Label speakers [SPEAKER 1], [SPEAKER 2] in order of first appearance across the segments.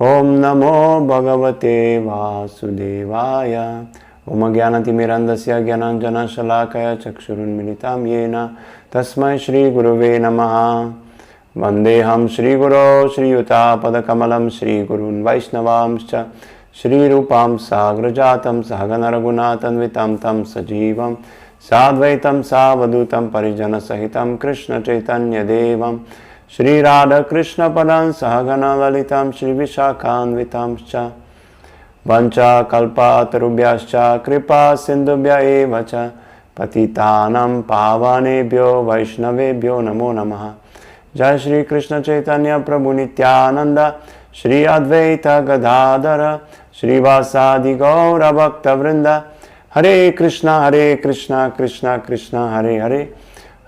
[SPEAKER 1] ओम नमो भगवते वासुदेवाय। ओम अज्ञानतिमिरन्धस्य ज्ञानाञ्जनशलाकया चक्षुरुन्मिलितं येन तस्मै श्रीगुरुवे नमः। वन्देऽहं श्रीगुरो श्रीयुतापदकमलं श्रीगुरून् वैष्णवांश्च श्रीरूपां साग्रजातं सहगणरघुनाथान्वितं तं सजीवं साद्वैतं सावधूतं परिजनसहितं कृष्णचैतन्यदेवं श्रीराधाकृष्णपदां सहगणा ललितां श्रीविशाखान्वितांश्च वञ्चाकल्पतरुभ्यश्च कृपा सिन्धुभ्य एव च पतितानां पावनेभ्यो वैष्णवेभ्यो नमो नमः। जय श्री कृष्ण चैतन्य प्रभु नित्यानंद श्री अद्वैत गदाधर श्रीवासादि गौर भक्त वृंद। हरे कृष्णा कृष्णा कृष्णा हरे हरे,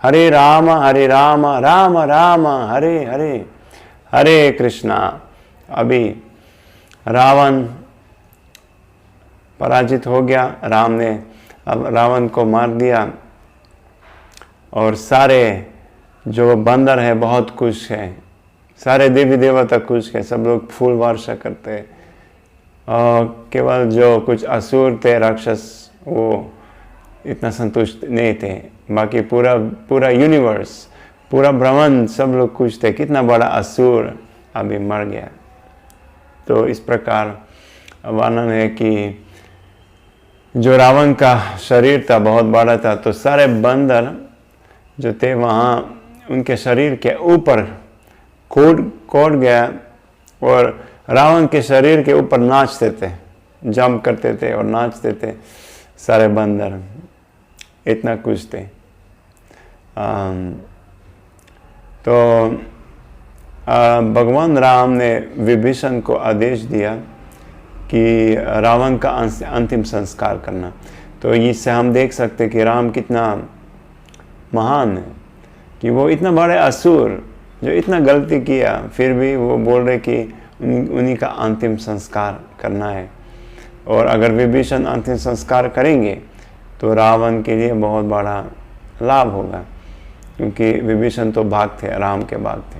[SPEAKER 1] हरे राम राम राम हरे हरे। हरे कृष्णा। अभी रावण पराजित हो गया, राम ने अब रावण को मार दिया और सारे जो बंदर है बहुत खुश है, सारे देवी देवता खुश है, सब लोग फूल वर्षा करते और केवल जो कुछ असुर थे राक्षस वो इतना संतुष्ट नहीं थे। बाकी पूरा यूनिवर्स, पूरा ब्रह्मांड सब लोग खुश थे, कितना बड़ा असुर अभी मर गया। तो इस प्रकार वर्णन है कि जो रावण का शरीर था बहुत बड़ा था, तो सारे बंदर जो थे वहाँ उनके शरीर के ऊपर कोट गया और रावण के शरीर के ऊपर नाचते थे, जंप करते थे और नाचते थे सारे बंदर, इतना खुश थे। तो भगवान राम ने विभीषण को आदेश दिया कि रावण का अंतिम संस्कार करना। तो इससे हम देख सकते कि राम कितना महान है कि वो इतना बड़े असुर जो इतना गलती किया फिर भी वो बोल रहे कि उन्हीं का अंतिम संस्कार करना है। और अगर विभीषण अंतिम संस्कार करेंगे तो रावण के लिए बहुत बड़ा लाभ होगा, क्योंकि विभीषण तो भाग थे, राम के भाग थे।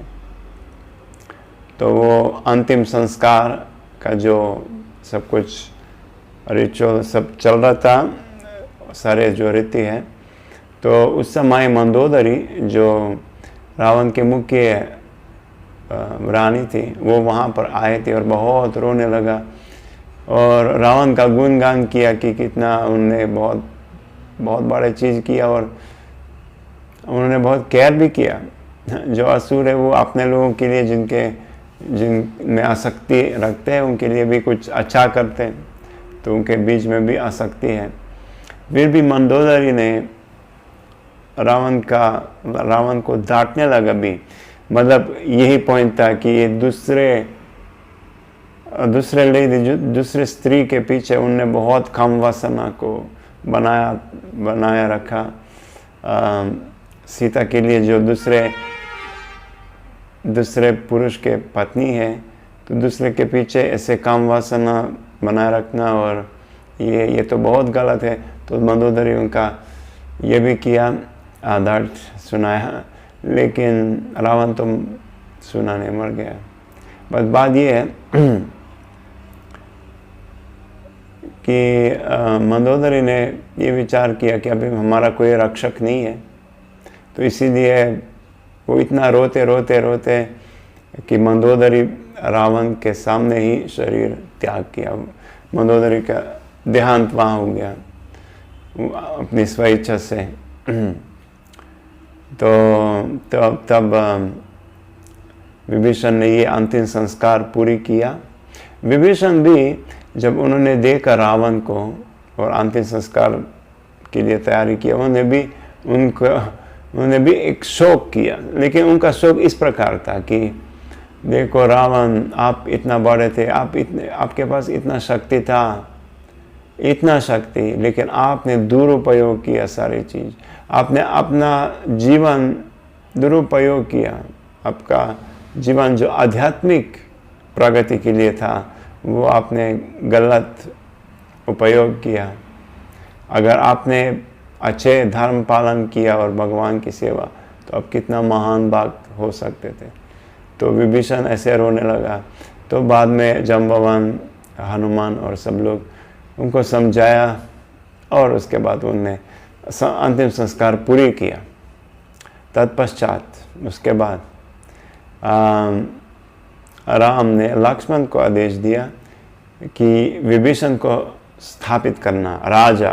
[SPEAKER 1] तो वो अंतिम संस्कार का जो सब कुछ रिचुअल सब चल रहा था, सारे जो रीति है, तो उस समय मंदोदरी जो रावण के मुख्य रानी थी वो वहाँ पर आए थे और बहुत रोने लगा और रावण का गुणगान किया कि कितना उन्होंने बहुत बड़े चीज़ किया और उन्होंने बहुत केयर भी किया। जो असुर है वो अपने लोगों के लिए जिनमें आसक्ति रखते हैं उनके लिए भी कुछ अच्छा करते हैं, तो उनके बीच में भी आसक्ति है। फिर भी मंदोदरी ने रावण को डांटने लगा भी, मतलब यही पॉइंट था कि ये दूसरे स्त्री के पीछे उनने बहुत कम वासना को बनाया रखा। सीता के लिए जो दूसरे पुरुष के पत्नी है, तो दूसरे के पीछे ऐसे काम वासना बनाए रखना और ये तो बहुत गलत है। तो मंदोदरी उनका ये भी किया, डांट सुनाया, लेकिन रावण तो सुना नहीं, मर गया। बस बात ये है कि मंदोदरी ने ये विचार किया कि अभी हमारा कोई रक्षक नहीं है, तो इसीलिए वो इतना रोते कि मंदोदरी रावण के सामने ही शरीर त्याग किया। मंदोदरी का देहांत वहाँ हो गया अपनी स्वेच्छा से। तो तब विभीषण ने ये अंतिम संस्कार पूरी किया। विभीषण भी जब उन्होंने देखा रावण को और अंतिम संस्कार के लिए तैयारी किया, उन्होंने भी एक शोक किया, लेकिन उनका शोक इस प्रकार था कि देखो रावण, आप इतना बड़े थे, आपके पास इतना शक्ति, लेकिन आपने दुरुपयोग किया सारी चीज़, आपने अपना जीवन दुरुपयोग किया। आपका जीवन जो आध्यात्मिक प्रगति के लिए था वो आपने गलत उपयोग किया। अगर आपने अच्छे धर्म पालन किया और भगवान की सेवा, तो अब कितना महान भक्त हो सकते थे। तो विभीषण ऐसे रोने लगा। तो बाद में जाम्बवान, हनुमान और सब लोग उनको समझाया और उसके बाद उनने अंतिम संस्कार पूरी किया। तत्पश्चात उसके बाद राम ने लक्ष्मण को आदेश दिया कि विभीषण को स्थापित करना राजा,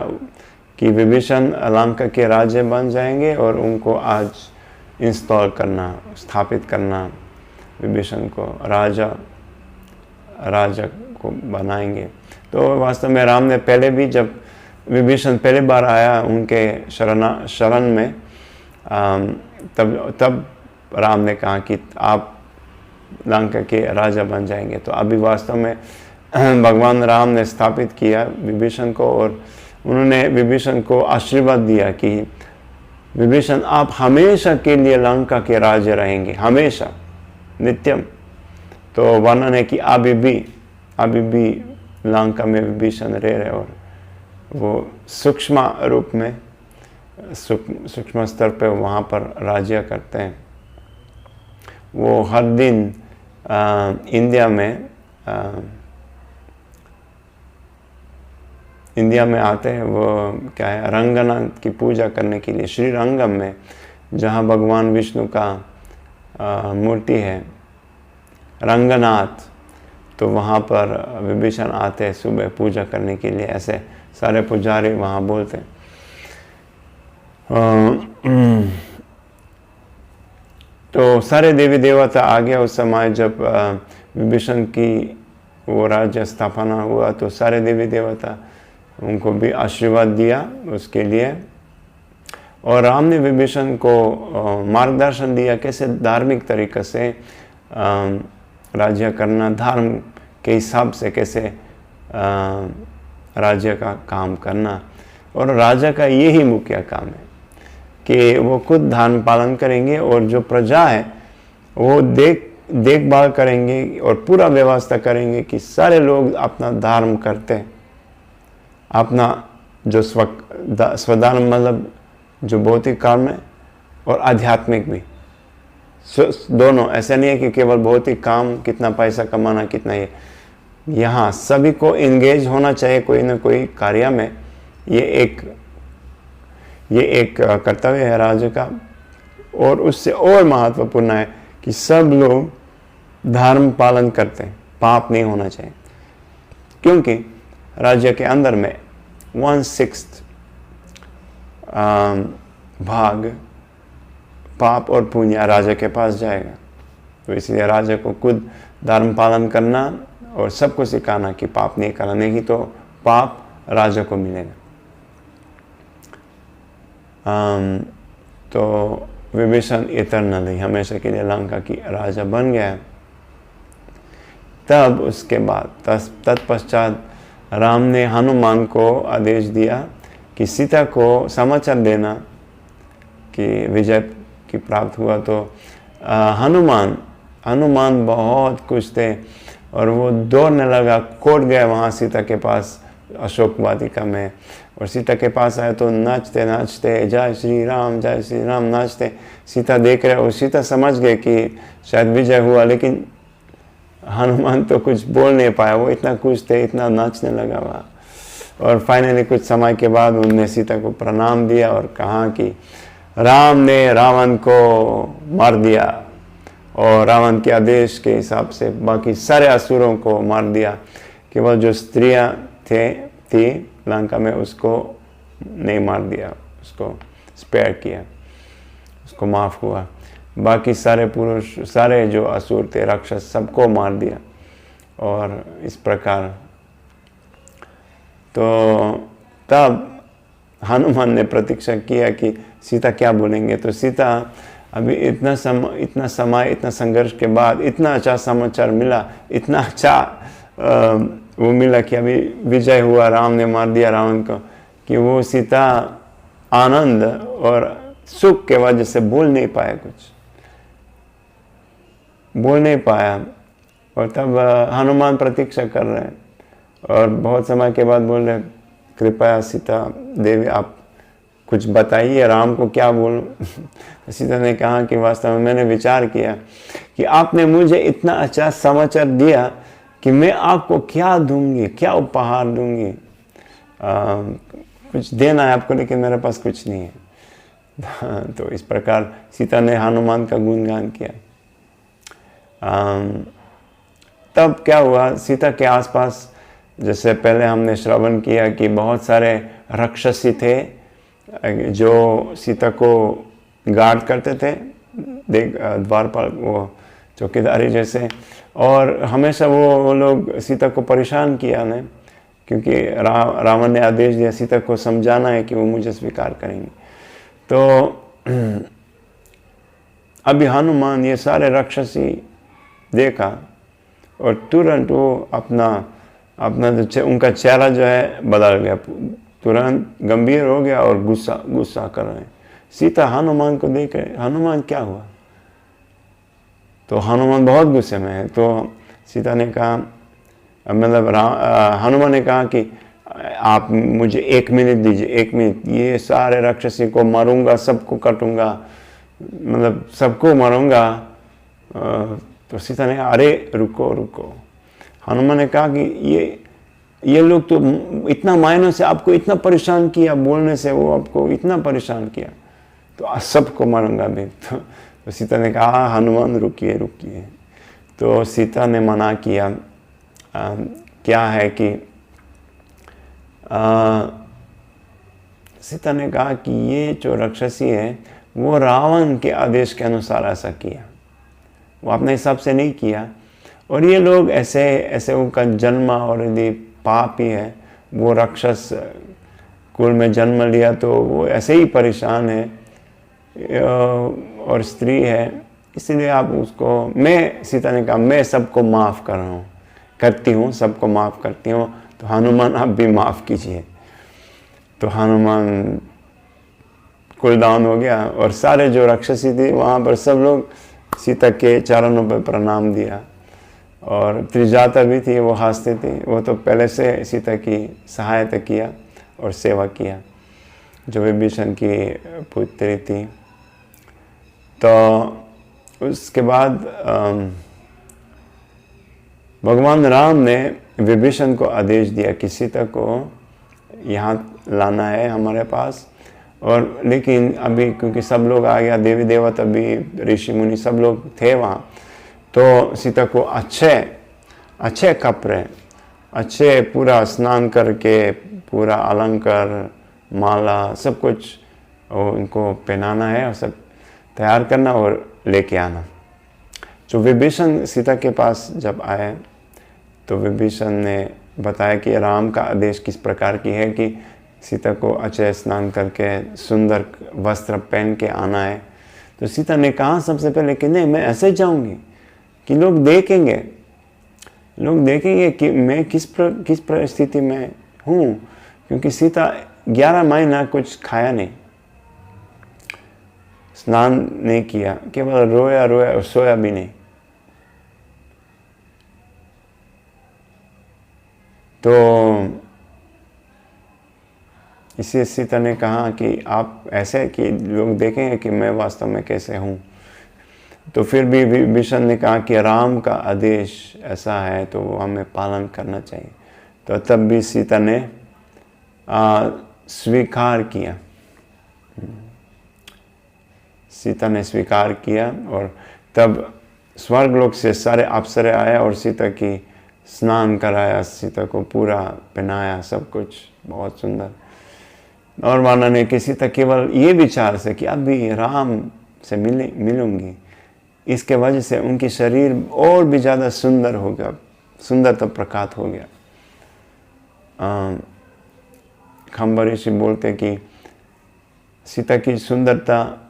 [SPEAKER 1] कि विभीषण लंका के राजा बन जाएंगे और उनको आज इंस्टॉल करना, स्थापित करना, विभीषण को राजा को बनाएंगे। तो वास्तव में राम ने पहले भी, जब विभीषण पहले बार आया उनके शरण में, तब राम ने कहा कि आप लंका के राजा बन जाएंगे। तो अभी वास्तव में भगवान राम ने स्थापित किया विभीषण को, और उन्होंने विभीषण को आशीर्वाद दिया कि विभीषण आप हमेशा के लिए लंका के राजा रहेंगे, हमेशा, नित्यम। तो वर्णन है कि अभी भी लंका में विभीषण रह रहे, और वो सूक्ष्म रूप में, सूक्ष्म स्तर पे वहाँ पर राज्य करते हैं। वो हर दिन इंडिया में आते हैं। वो क्या है, रंगनाथ की पूजा करने के लिए श्री रंगम में, जहाँ भगवान विष्णु का मूर्ति है, रंगनाथ, तो वहाँ पर विभीषण आते हैं सुबह पूजा करने के लिए। ऐसे सारे पुजारी वहाँ बोलते हैं। तो सारे देवी देवता आ गया उस समय जब विभीषण की वो राज्य स्थापना हुआ। तो सारे देवी देवता उनको भी आशीर्वाद दिया उसके लिए, और राम ने विभीषण को मार्गदर्शन दिया कैसे धार्मिक तरीके से राज्य करना, धर्म के हिसाब से कैसे राज्य का काम करना। और राजा का यही मुख्य काम है कि वो खुद धर्म पालन करेंगे, और जो प्रजा है वो देखभाल करेंगे और पूरा व्यवस्था करेंगे कि सारे लोग अपना धर्म करते हैं, अपना जो स्वधर्म, मतलब जो भौतिक काम है और आध्यात्मिक भी, दोनों। ऐसा नहीं है कि केवल भौतिक काम, कितना पैसा कमाना, कितना ये, यहाँ सभी को इंगेज होना चाहिए कोई ना कोई कार्य में। ये एक कर्तव्य है राजा का। और उससे और महत्वपूर्ण है कि सब लोग धर्म पालन करते हैं, पाप नहीं होना चाहिए, क्योंकि राज्य के अंदर में 1/6 भाग पाप और पुण्य राजा के पास जाएगा। तो इसलिए राजा को खुद धर्म पालन करना और सबको सिखाना कि पाप नहीं करना, नहीं तो पाप राजा को मिलेगा। तो विभीषण इटर्नली, हमेशा के लिए लंका की राजा बन गया। तब उसके बाद तत्पश्चात राम ने हनुमान को आदेश दिया कि सीता को समाचार देना कि विजय की प्राप्त हुआ। तो हनुमान बहुत खुश थे, और वो दौड़ने लगा, कोट गया वहाँ सीता के पास अशोक वाटिका में। और सीता के पास आए तो नाचते नाचते जय श्री राम नाचते। सीता देख रहे, और सीता समझ गए कि शायद विजय हुआ, लेकिन हनुमान तो कुछ बोल नहीं पाया। वो इतना खुश थे, इतना नाचने लगा वहाँ। और फाइनली कुछ समय के बाद उन्होंने सीता को प्रणाम दिया और कहा कि राम ने रावण को मार दिया, और रावण के आदेश के हिसाब से बाकी सारे असुरों को मार दिया। केवल जो स्त्रियां थी लंका में, उसको नहीं मार दिया, उसको स्पेयर किया, उसको माफ हुआ। बाकी सारे पुरुष, सारे जो असुर थे, राक्षस, सबको मार दिया। और इस प्रकार तो तब हनुमान ने प्रतीक्षा किया कि सीता क्या बोलेंगे। तो सीता अभी इतना समय इतना संघर्ष के बाद इतना अच्छा समाचार मिला, इतना अच्छा वो मिला कि अभी विजय हुआ, राम ने मार दिया रावण को, कि वो सीता आनंद और सुख के वजह से बोल नहीं पाया, कुछ बोल नहीं पाया। और तब हनुमान प्रतीक्षा कर रहे हैं, और बहुत समय के बाद बोल रहे, कृपया सीता देवी आप कुछ बताइए, राम को क्या बोलूं। सीता ने कहा कि वास्तव में मैंने विचार किया कि आपने मुझे इतना अच्छा समाचार दिया, कि मैं आपको क्या दूंगी, क्या उपहार दूंगी, कुछ देना है आपको लेकिन मेरे पास कुछ नहीं है। तो इस प्रकार सीता ने हनुमान का गुणगान किया। तब क्या हुआ, सीता के आसपास जैसे पहले हमने श्रवण किया कि बहुत सारे राक्षसी थे जो सीता को गार्ड करते थे, द्वारपाल, वो चौकीदारी जैसे, और हमेशा वो लोग सीता को परेशान किया ने, क्योंकि रावण ने आदेश दिया सीता को समझाना है कि वो मुझे स्वीकार करेंगे। तो अभी हनुमान ये सारे राक्षसी देखा और तुरंत वो अपना उनका चेहरा जो है बदल गया, तुरंत गंभीर हो गया और गुस्सा कर रहे हैं। सीता हनुमान को देख रहे, हनुमान क्या हुआ? तो हनुमान बहुत गुस्से में है। तो सीता ने कहा, मतलब हनुमान ने कहा कि आप मुझे 1 मिनट दीजिए, 1 मिनट, ये सारे राक्षसी को मारूंगा, सबको काटूंगा, मतलब सबको मारूंगा। तो सीता ने कहा अरे रुको रुको। हनुमान ने कहा कि ये लोग तो इतना मायनों से आपको इतना परेशान किया, बोलने से वो आपको इतना परेशान किया, तो सबको मारूंगा भी। तो सीता ने कहा हनुमान रुकिए रुकिए। तो सीता ने मना किया। क्या है कि सीता ने कहा कि ये जो राक्षसी है वो रावण के आदेश के अनुसार ऐसा किया, वो अपने हिसाब से नहीं किया। और ये लोग ऐसे उनका जन्म और यदि पाप ही है, वो राक्षस कुल में जन्म लिया तो वो ऐसे ही परेशान है और स्त्री है, इसलिए आप उसको, मैं, सीता ने कहा मैं सबको माफ़ करती हूँ, सबको माफ़ करती हूँ, तो हनुमान आप भी माफ़ कीजिए। तो हनुमान कूल डाउन हो गया और सारे जो राक्षसी थी वहाँ पर सब लोग सीता के चरणों पर प्रणाम दिया। और त्रिजाता भी थी, वो हंसती थी, वो तो पहले से सीता की सहायता किया और सेवा किया, जो विभीषण की पुत्री थी। तो उसके बाद भगवान राम ने विभीषण को आदेश दिया कि सीता को यहाँ लाना है हमारे पास। और लेकिन अभी क्योंकि सब लोग आ गया, देवी देवता भी, ऋषि मुनि सब लोग थे वहाँ, तो सीता को अच्छे कपड़े, अच्छे पूरा स्नान करके, पूरा अलंकार, माला, सब कुछ उनको पहनाना है और सब तैयार करना और लेके आना। जो विभीषण सीता के पास जब आए तो विभीषण ने बताया कि राम का आदेश किस प्रकार की है कि सीता को अच्छे स्नान करके सुंदर वस्त्र पहन के आना है। तो सीता ने कहा सबसे पहले कि नहीं, मैं ऐसे जाऊंगी कि लोग देखेंगे कि मैं किस परिस्थिति में हूँ, क्योंकि सीता 11 महीना कुछ खाया नहीं, स्नान नहीं किया, केवल रोया और सोया भी नहीं। तो इसी सीता ने कहा कि आप ऐसे कि लोग देखेंगे कि मैं वास्तव में कैसे हूँ। तो फिर भी विभीषण ने कहा कि राम का आदेश ऐसा है तो हमें पालन करना चाहिए। तो तब भी सीता ने स्वीकार किया, सीता ने स्वीकार किया। और तब स्वर्गलोक से सारे अप्सरे आए और सीता की स्नान कराया, सीता को पूरा पहनाया, सब कुछ बहुत सुंदर। और वर्णन ने कि सीता केवल ये विचार से कि अभी राम से मिलूंगी, इसके वजह से उनकी शरीर और भी ज़्यादा सुंदर हो गया, सुंदरता प्रकाश हो गया। खंबर ऋषि बोलते कि सीता की सुंदरता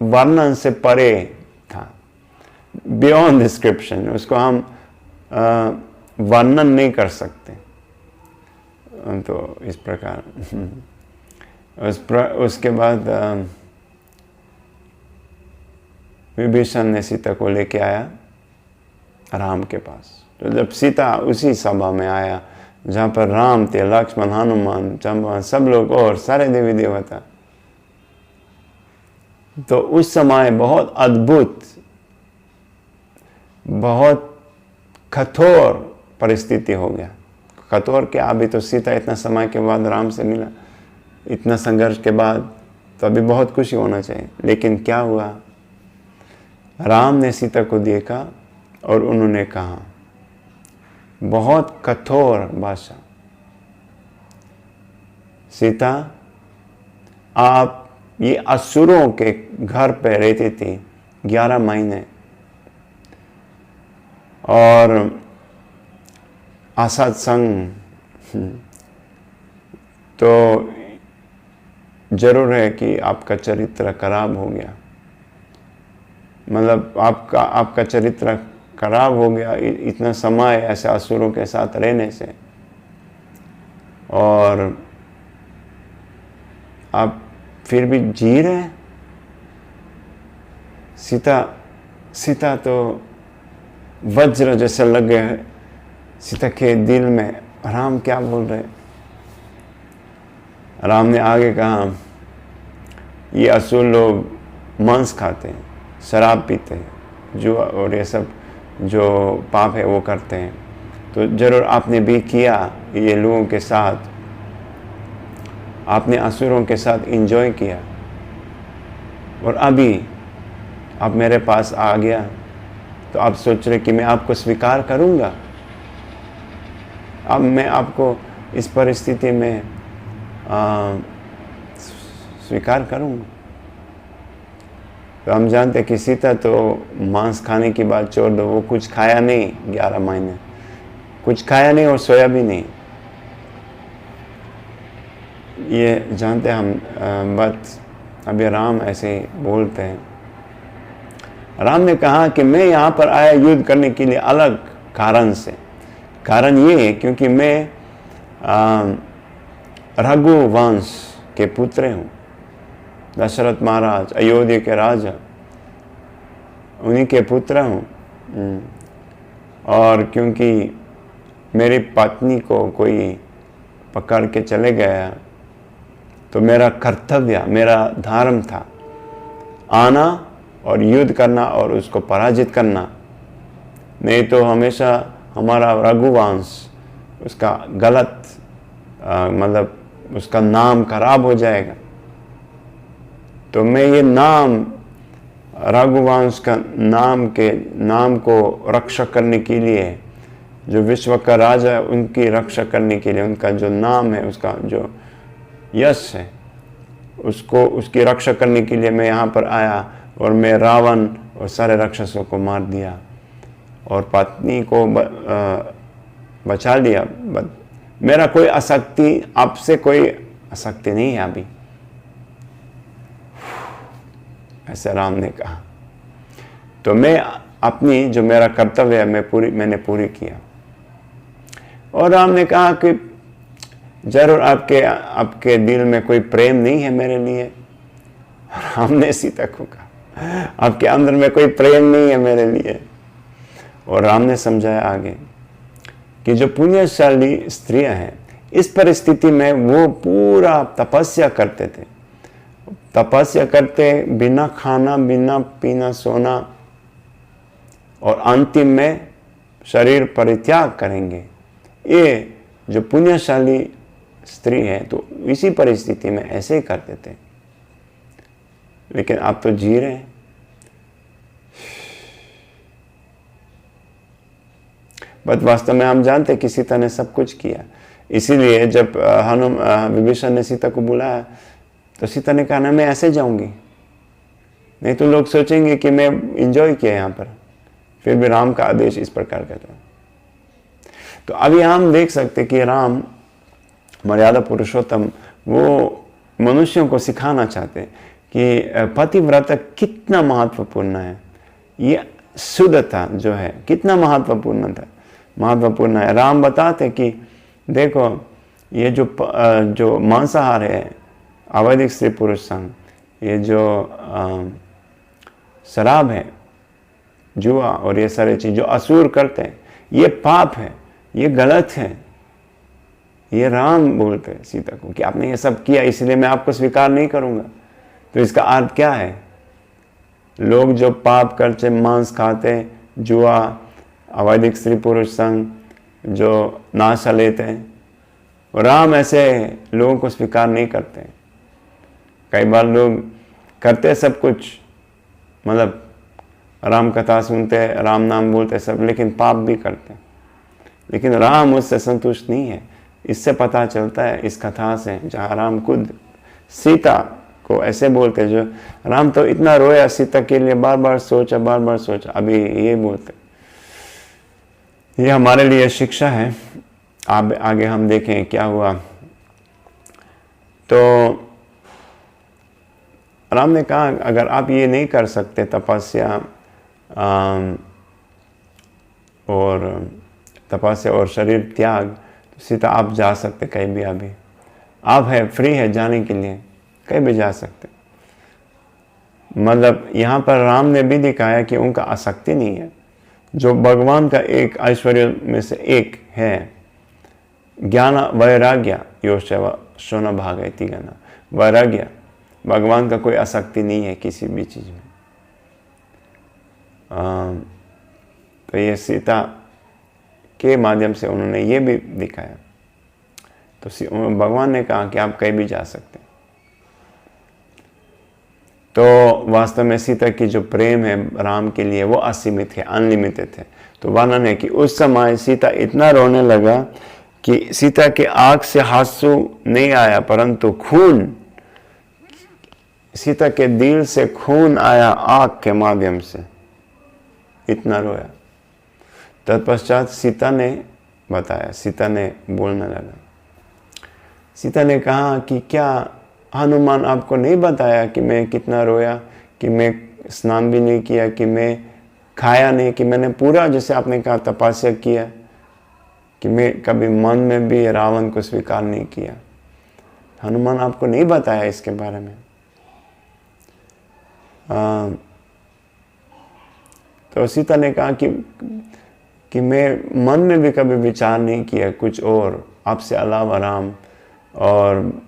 [SPEAKER 1] वर्णन से परे था, बियॉन्ड डिस्क्रिप्शन, उसको हम वर्णन नहीं कर सकते। तो इस प्रकार उसके बाद विभीषण ने सीता को लेके आया राम के पास। तो जब सीता उसी सभा में आया जहाँ पर राम थे, लक्ष्मण, हनुमान, चंबा, सब लोग और सारे देवी देवता, तो उस समय बहुत अद्भुत, बहुत कठोर परिस्थिति हो गया। कठोर क्या, अभी तो सीता इतना समय के बाद राम से मिला, इतना संघर्ष के बाद, तो अभी बहुत खुशी होना चाहिए। लेकिन क्या हुआ, राम ने सीता को देखा और उन्होंने कहा, बहुत कठोर भाषा, सीता आप ये असुरों के घर पे रहती थी 11 महीने और असत्संग, तो जरूर है कि आपका चरित्र खराब हो गया। मतलब आपका चरित्र खराब हो गया इतना समय ऐसे असुरों के साथ रहने से, और आप फिर भी जी रहे हैं। सीता तो वज्र जैसे लग गए सीता के दिल में, राम क्या बोल रहे। राम ने आगे कहा, ये असुर लोग मांस खाते हैं, शराब पीते हैं, जो और ये सब जो पाप है वो करते हैं, तो जरूर आपने भी किया ये लोगों के साथ, आपने असुरों के साथ एंजॉय किया, और अभी आप मेरे पास आ गया तो आप सोच रहे कि मैं आपको स्वीकार करूंगा। अब मैं आपको इस परिस्थिति में स्वीकार करूंगा। तो हम जानते हैं कि सीता तो मांस खाने की बात छोड़ दो, वो कुछ खाया नहीं 11 महीने, कुछ खाया नहीं और सोया भी नहीं। ये जानते हैं हम, बट अभी राम ऐसे बोलते हैं। राम ने कहा कि मैं यहाँ पर आया युद्ध करने के लिए अलग कारण से। कारण ये है क्योंकि मैं रघुवंश के पुत्र हूँ, दशरथ महाराज अयोध्या के राजा, उन्हीं के पुत्र हूँ। और क्योंकि मेरी पत्नी को कोई पकड़ के चले गया, तो मेरा कर्तव्य, मेरा धर्म था आना और युद्ध करना और उसको पराजित करना। नहीं तो हमेशा हमारा रघुवंश उसका गलत मतलब उसका नाम खराब हो जाएगा। तो मैं ये नाम, रघुवंश का नाम को रक्षा करने के लिए, जो विश्व का राजा है उनकी रक्षा करने के लिए, उनका जो नाम है, उसका जो यश है, उसकी रक्षा करने के लिए मैं यहाँ पर आया, और मैं रावण और सारे राक्षसों को मार दिया और पत्नी को बचा लिया। मेरा कोई आसक्ति, आपसे कोई आसक्ति नहीं है अभी, ऐसे राम ने कहा। तो मैं अपनी जो मेरा कर्तव्य है मैंने पूरी किया। और राम ने कहा कि जरूर आपके दिल में कोई प्रेम नहीं है मेरे लिए। राम ने सीता को कहा, आपके अंदर में कोई प्रेम नहीं है मेरे लिए। और राम ने समझाया आगे कि जो पुण्यशाली स्त्रियां हैं, इस परिस्थिति में वो पूरा तपस्या करते थे, तपस्या करते बिना खाना, बिना पीना, सोना, और अंतिम में शरीर परित्याग करेंगे। ये जो पुण्यशाली स्त्री है तो इसी परिस्थिति में ऐसे ही करते थे। लेकिन आप तो जी रहे हैं। बट वास्तव में हम जानते हैं कि सीता ने सब कुछ किया। इसीलिए जब विभीषण ने सीता को बुलाया तो सीता ने कहा ना, मैं ऐसे जाऊंगी, नहीं तो लोग सोचेंगे कि मैं एंजॉय किया यहाँ पर। फिर भी राम का आदेश इस प्रकार का था। तो अभी हम देख सकते कि राम मर्यादा पुरुषोत्तम वो मनुष्यों को सिखाना चाहते कि पतिव्रता कितना महत्वपूर्ण है। ये शुद्धता जो है कितना महत्वपूर्ण है। राम बताते कि देखो ये जो मांसाहार है, अवैधिक स्त्री पुरुष संग, ये जो शराब है, जुआ और ये सारी चीज जो असुर करते हैं, ये पाप है, ये गलत है। ये राम बोलते हैं सीता को कि आपने ये सब किया, इसलिए मैं आपको स्वीकार नहीं करूंगा। तो इसका अर्थ क्या है? लोग जो पाप करते, मांस खाते, जुआ, अवैधिक स्त्री पुरुष संग, जो नाशा लेते हैं। और राम ऐसे लोगों को स्वीकार नहीं करते। कई बार लोग करते सब कुछ, मतलब राम कथा सुनते, राम नाम बोलते सब, लेकिन पाप भी करते। लेकिन राम उससे संतुष्ट नहीं है। इससे पता चलता है इस कथा से, जहाँ राम खुद सीता को ऐसे बोलते, जो राम तो इतना रोया सीता के लिए, बार बार सोचा, अभी ये बोलते। ये हमारे लिए शिक्षा है। आगे हम देखें क्या हुआ। तो राम ने कहा, अगर आप ये नहीं कर सकते तपस्या और शरीर त्याग, तो सीता आप जा सकते कहीं भी। अभी आप है फ्री है जाने के लिए, कहीं भी जा सकते। मतलब यहाँ पर राम ने भी दिखाया कि उनका आसक्ति नहीं है, जो भगवान का एक ऐश्वर्य में से एक है। ज्ञान वैराग्य योशव शोना भागयति गना। वैराग्य, भगवान का कोई आसक्ति नहीं है किसी भी चीज में। तो ये सीता के माध्यम से उन्होंने ये भी दिखाया। तो भगवान ने कहा कि आप कहीं भी जा सकते। तो वास्तव में सीता की जो प्रेम है राम के लिए वो असीमित है, अनलिमिटेड है। तो वर्णन है कि उस समय सीता इतना रोने लगा कि सीता के आंख से आंसू नहीं आया, परंतु खून, सीता के दिल से खून आया आंख के माध्यम से, इतना रोया। तत्पश्चात सीता ने बताया, सीता ने बोलने लगा। सीता ने कहा कि क्या हनुमान आपको नहीं बताया कि मैं कितना रोया, कि मैं स्नान भी नहीं किया, कि मैं खाया नहीं, कि मैंने पूरा, जैसे आपने कहा, तपस्या किया, कि मैं कभी मन में भी रावण को स्वीकार नहीं किया। हनुमान आपको नहीं बताया इसके बारे में। तो सीता ने कहा कि मैं मन में भी कभी विचार नहीं किया कुछ और आपसे अलावा राम, और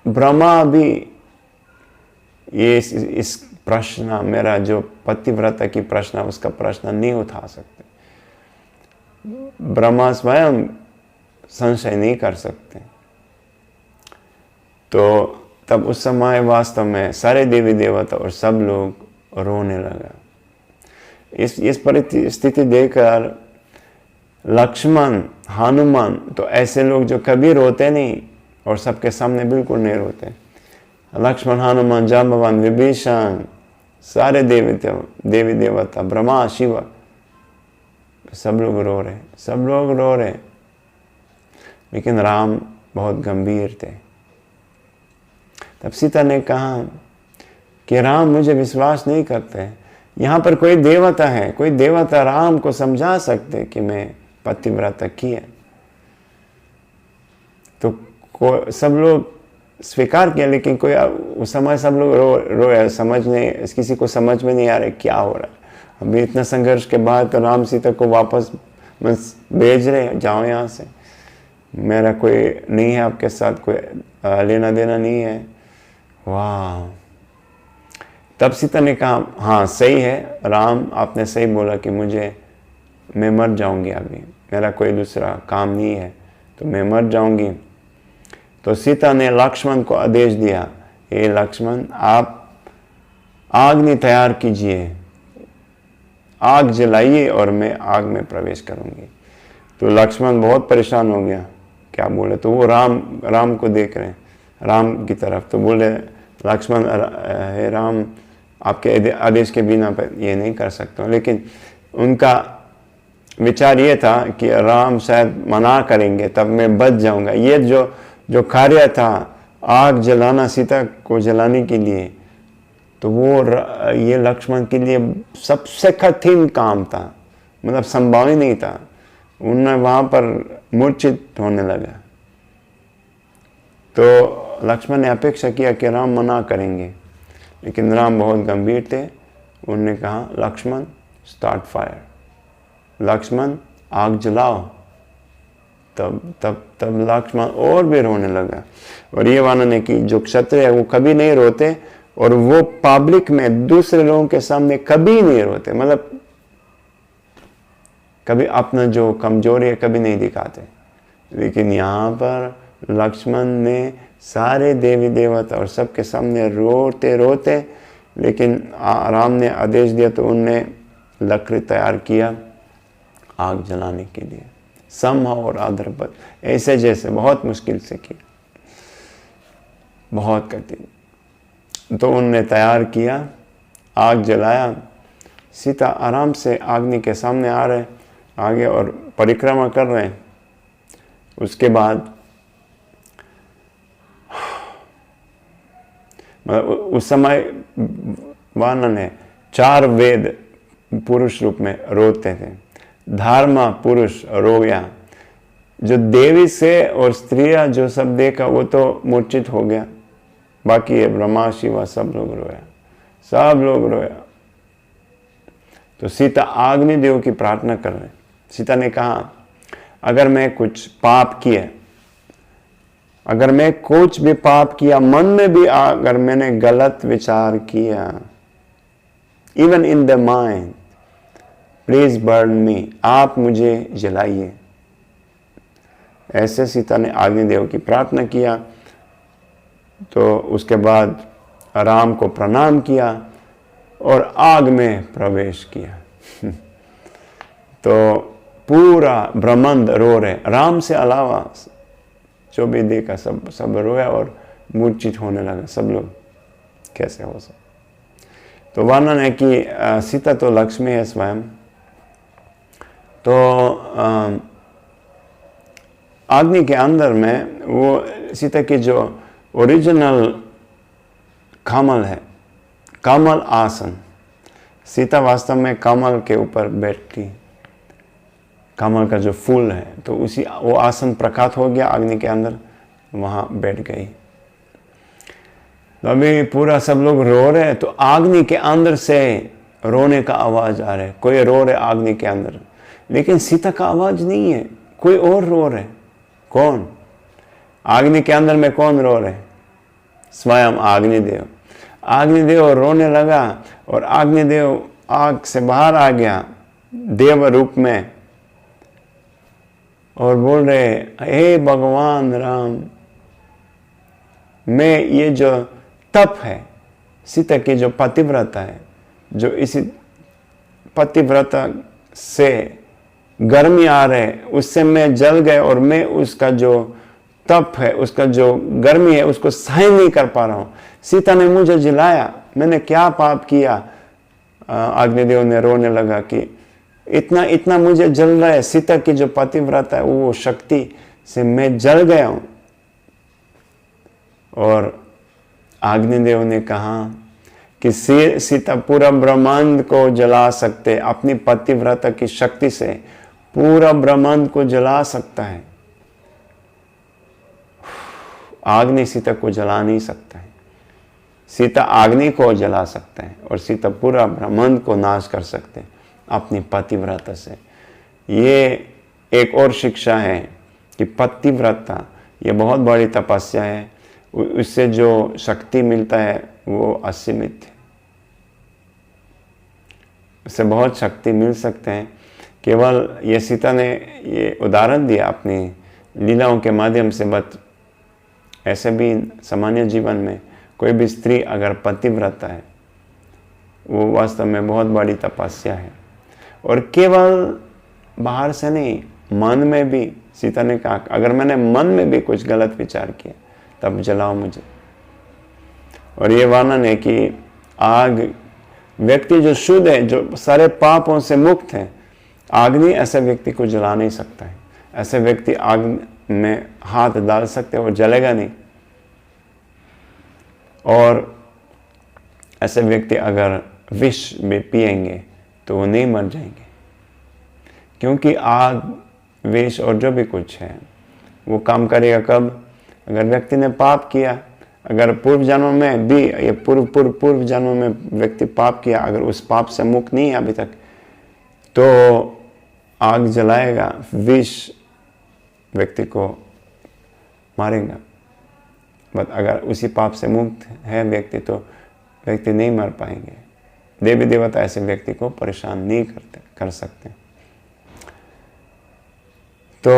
[SPEAKER 1] ब्रह्मा भी ये इस प्रश्न, मेरा जो पतिव्रता की प्रश्न, उसका प्रश्न नहीं उठा सकते। ब्रह्मा स्वयं संशय नहीं कर सकते। तो तब उस समय वास्तव में सारे देवी देवता और सब लोग रोने लगा। इस परिस्थिति देखकर लक्ष्मण, हनुमान, तो ऐसे लोग जो कभी रोते नहीं और सबके सामने बिल्कुल नहीं रोते। लक्ष्मण, हनुमान, जांबवान, विभीषण, सारे देवी देवता, ब्रह्मा, शिव, सब लोग रो रहे। लेकिन राम बहुत गंभीर थे। तब सीता ने कहा कि राम मुझे विश्वास नहीं करते। यहाँ पर कोई देवता है, कोई देवता राम को समझा सकते कि मैं पतिव्रता की है। तो सब लोग स्वीकार किया, लेकिन कोई उस समय सब लोग रोए, किसी को समझ में नहीं आ रहा क्या हो रहा है। अभी इतना संघर्ष के बाद तो राम सीता को वापस भेज रहे, जाओ यहाँ से, मेरा कोई नहीं है आपके साथ, कोई लेना देना नहीं है। वाह! तब सीता ने कहा, हाँ सही है राम, आपने सही बोला कि मैं मर जाऊंगी, अभी मेरा कोई दूसरा काम नहीं है, तो मैं मर जाऊंगी। तो सीता ने लक्ष्मण को आदेश दिया, हे लक्ष्मण, आप अग्नि तैयार कीजिए, आग जलाइए और मैं आग में प्रवेश करूंगी। तो लक्ष्मण बहुत परेशान हो गया, क्या बोले। तो वो राम को देख रहे हैं, राम की तरफ। तो बोले लक्ष्मण, हे राम, आपके आदेश के बिना ये नहीं कर सकता। लेकिन उनका विचार ये था कि राम शायद मना करेंगे, तब मैं बच जाऊंगा। ये जो कार्य था आग जलाना, सीता को जलाने के लिए, तो वो ये लक्ष्मण के लिए सबसे कठिन काम था, मतलब संभव ही नहीं था। उन्हें वहां पर मूर्छित होने लगा। तो लक्ष्मण ने अपेक्षा किया कि राम मना करेंगे, लेकिन राम बहुत गंभीर थे। उन्होंने कहा, लक्ष्मण स्टार्ट फायर, लक्ष्मण आग जलाओ। तब लक्ष्मण और भी रोने लगा। और ये वर्णन है कि जो क्षत्रिय है वो कभी नहीं रोते, और वो पब्लिक में दूसरे लोगों के सामने कभी नहीं रोते। मतलब कभी अपना जो कमजोरी है कभी नहीं दिखाते। लेकिन यहाँ पर लक्ष्मण ने सारे देवी देवता और सबके सामने रोते रोते, लेकिन राम ने आदेश दिया तो उनने लकड़ी तैयार किया आग जलाने के लिए, समहाउ और अधर्पद, ऐसे जैसे बहुत मुश्किल से किया, बहुत कठिन। तो उनने तैयार किया, आग जलाया। सीता आराम से अग्नि के सामने आ रहे आगे और परिक्रमा कर रहे हैं। उसके बाद उस समय वानर ने 4 वेद पुरुष रूप में रोते थे। धर्म पुरुष रोया, जो देवी से और स्त्रियां जो सब देखा वो तो मूर्छित हो गया, बाकी ये ब्रह्मा शिवा सब लोग रोया, सब लोग रोया। तो सीता अग्निदेव की प्रार्थना कर रहे। सीता ने कहा, अगर मैं कुछ पाप किए, अगर मैं कुछ भी पाप किया, मन में भी अगर मैंने गलत विचार किया, even in the mind, please burn me, आप मुझे जलाइए। ऐसे सीता ने अग्निदेव की प्रार्थना किया। तो उसके बाद राम को प्रणाम किया और आग में प्रवेश किया। तो पूरा ब्रह्मांड रो रहे, राम से अलावा जो भी देखा सब रोया और मूर्छित होने लगा सब लोग, कैसे हो सकता। तो वर्णन है कि सीता तो लक्ष्मी है स्वयं। तो अग्नि के अंदर में वो सीता की जो ओरिजिनल कमल है, कमल आसन, सीता वास्तव में कमल के ऊपर बैठती, कमल का जो फूल है, तो उसी वो आसन प्रकट हो गया अग्नि के अंदर, वहाँ बैठ गई। तो अभी पूरा सब लोग रो रहे हैं, तो अग्नि के अंदर से रोने का आवाज आ रहा है, कोई रो रहे अग्नि के अंदर, लेकिन सीता का आवाज नहीं है, कोई और रो रहे। कौन? अग्नि के अंदर में कौन रो रहे? स्वयं अग्निदेव। अग्निदेव रोने लगा और अग्निदेव आग से बाहर आ गया देव रूप में और बोल रहे, हे भगवान राम, मैं ये जो तप है, सीता की जो पतिव्रता है, जो इसी पतिव्रता से गर्मी आ रहे, उससे मैं जल गए और मैं उसका जो तप है, उसका जो गर्मी है, उसको सहन नहीं कर पा रहा हूं। सीता ने मुझे जलाया, मैंने क्या पाप किया? अग्निदेव ने रोने लगा कि इतना इतना मुझे जल रहा है, सीता की जो पतिव्रता है वो शक्ति से मैं जल गया हूं। और अग्निदेव ने कहा कि सीता पूरा ब्रह्मांड को जला सकते, अपनी पतिव्रता की शक्ति से पूरा ब्रह्मांड को जला सकता है। अग्नि सीता को जला नहीं सकता है, सीता अग्नि को जला सकता है और सीता पूरा ब्रह्मांड को नाश कर सकते अपनी पतिव्रता से। ये एक और शिक्षा है कि पतिव्रता ये बहुत बड़ी तपस्या है, उससे जो शक्ति मिलता है वो असीमित है, उससे बहुत शक्ति मिल सकते हैं। केवल ये सीता ने ये उदाहरण दिया अपनी लीलाओं के माध्यम से, बट ऐसे भी सामान्य जीवन में कोई भी स्त्री अगर पतिव्रता है वो वास्तव में बहुत बड़ी तपस्या है। और केवल बाहर से नहीं, मन में भी सीता ने कहा, अगर मैंने मन में भी कुछ गलत विचार किया तब जलाओ मुझे। और ये वर्णन है कि आग, व्यक्ति जो शुद्ध है, जो सारे पापों से मुक्त है, अग्नि ऐसे व्यक्ति को जला नहीं सकता है। ऐसे व्यक्ति आग में हाथ डाल सकते हैं और जलेगा नहीं। और ऐसे व्यक्ति अगर विष भी पिएंगे तो वो नहीं मर जाएंगे, क्योंकि आग, विष और जो भी कुछ है वो काम करेगा कब? अगर व्यक्ति ने पाप किया, अगर पूर्व जन्म में भी, ये पूर्व जन्म में व्यक्ति पाप किया, अगर उस पाप से मुक्त नहीं है अभी तक, तो आग जलाएगा, विष व्यक्ति को मारेगा। बट अगर उसी पाप से मुक्त है व्यक्ति तो व्यक्ति नहीं मर पाएंगे। देवी देवता ऐसे व्यक्ति को परेशान नहीं कर सकते। तो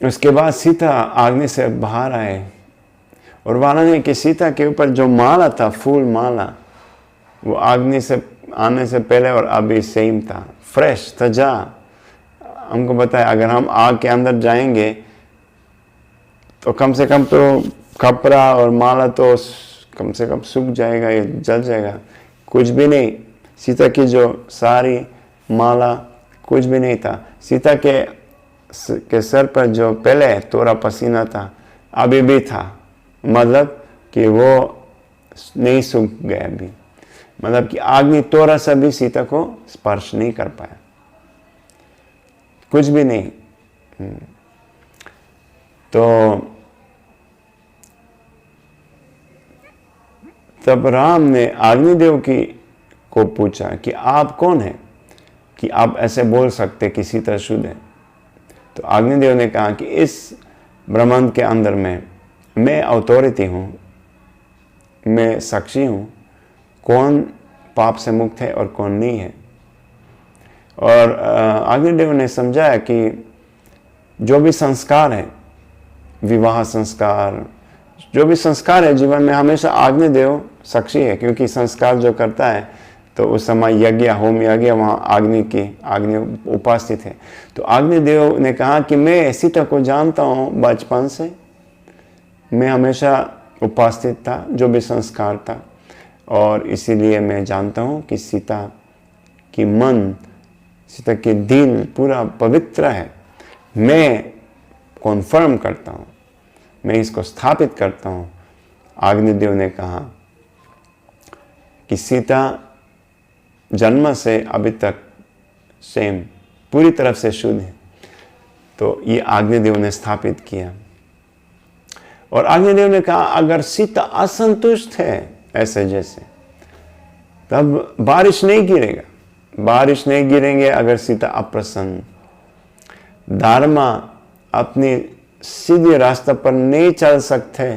[SPEAKER 1] उसके बाद सीता अग्नि से बाहर आए और वानर कि सीता के ऊपर जो माला था, फूल माला, वो अग्नि से आने से पहले और अभी सेम था, फ्रेश ताजा। हमको बताया अगर हम आग के अंदर जाएंगे तो कम से कम तो कपड़ा और माला तो कम से कम सूख जाएगा या जल जाएगा, कुछ भी नहीं। सीता की जो सारी माला कुछ भी नहीं था। सीता के सर पर जो पहले तोरा पसीना था अभी भी था, मतलब कि वो नहीं सूख गया अभी, मतलब कि अग्नि तोरा सा भी सीता को स्पर्श नहीं कर पाया, कुछ भी नहीं। तो तब राम ने अग्निदेव को पूछा कि आप कौन हैं कि आप ऐसे बोल सकते कि सीता शुद्ध है। तो अग्निदेव ने कहा कि इस ब्रह्मांड के अंदर में मैं अथॉरिटी हूँ, मैं साक्षी हूँ, कौन पाप से मुक्त है और कौन नहीं है। और अग्निदेव ने समझाया कि जो भी संस्कार है, विवाह संस्कार, जो भी संस्कार है जीवन में, हमेशा अग्निदेव साक्षी है, क्योंकि संस्कार जो करता है तो उस समय यज्ञ, होम यज्ञ, वहाँ अग्नि उपस्थित है। तो अग्निदेव ने कहा कि मैं सीता को जानता हूँ बचपन से, मैं हमेशा उपस्थित था जो भी संस्कार था, और इसीलिए मैं जानता हूँ कि सीता की मन, सीता के दिल पूरा पवित्र है। मैं कॉन्फर्म करता हूँ, मैं इसको स्थापित करता हूँ। अग्निदेव ने कहा कि सीता जन्म से अभी तक सेम पूरी तरफ से शुद्ध है। तो ये अग्निदेव ने स्थापित किया। और अग्निदेव ने कहा अगर सीता असंतुष्ट है ऐसे जैसे, तब बारिश नहीं गिरेगा, बारिश नहीं गिरेंगे अगर सीता अप्रसन्न, धर्मा अपनी सीधे रास्ते पर नहीं चल सकते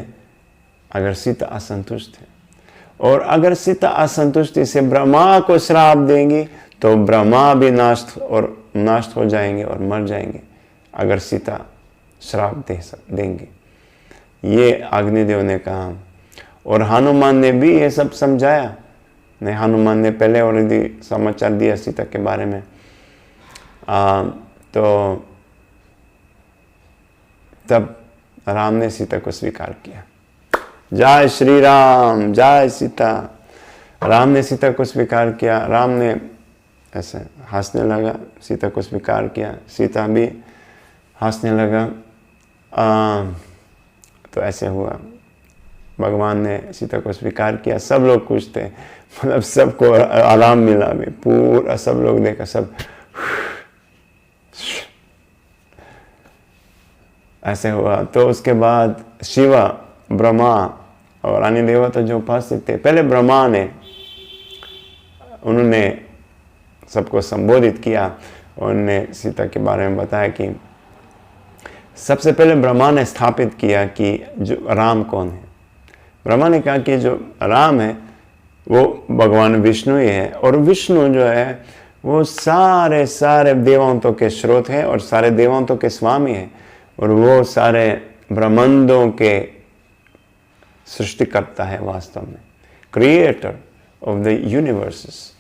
[SPEAKER 1] अगर सीता असंतुष्ट है। और अगर सीता असंतुष्टि से ब्रह्मा को श्राप देंगी तो ब्रह्मा भी नष्ट हो जाएंगे और मर जाएंगे अगर सीता श्राप देंगे। ये अग्निदेव ने कहा। और हनुमान ने भी ये सब समझाया। नहीं, हनुमान ने पहले ऑलरेडी समाचार दिया सीता के बारे में। तो तब राम ने सीता को स्वीकार किया। जय श्री राम, जय सीता। राम ने सीता को स्वीकार किया। राम ने ऐसे हंसने लगा, सीता को स्वीकार किया, सीता भी हंसने लगा। तो ऐसे हुआ, भगवान ने सीता को स्वीकार किया। सब लोग खुश थे, मतलब सबको आराम मिला। भी पूरा सब लोग देखा, सब ऐसे हुआ। तो उसके बाद शिव, ब्रह्मा और अन्य देवता जो उपस्थित थे, पहले ब्रह्मा ने, उन्होंने सबको संबोधित किया। उन्होंने सीता के बारे में बताया कि सबसे पहले ब्रह्मा ने स्थापित किया कि जो राम कौन है। ब्रह्मा ने कहा कि जो राम है वो भगवान विष्णु ही है, और विष्णु जो है वो सारे सारे देवताओं के स्रोत है और सारे देवताओं के स्वामी है, और वो सारे ब्रह्मांडों के सृष्टि करता है, वास्तव में क्रिएटर ऑफ द यूनिवर्सेस।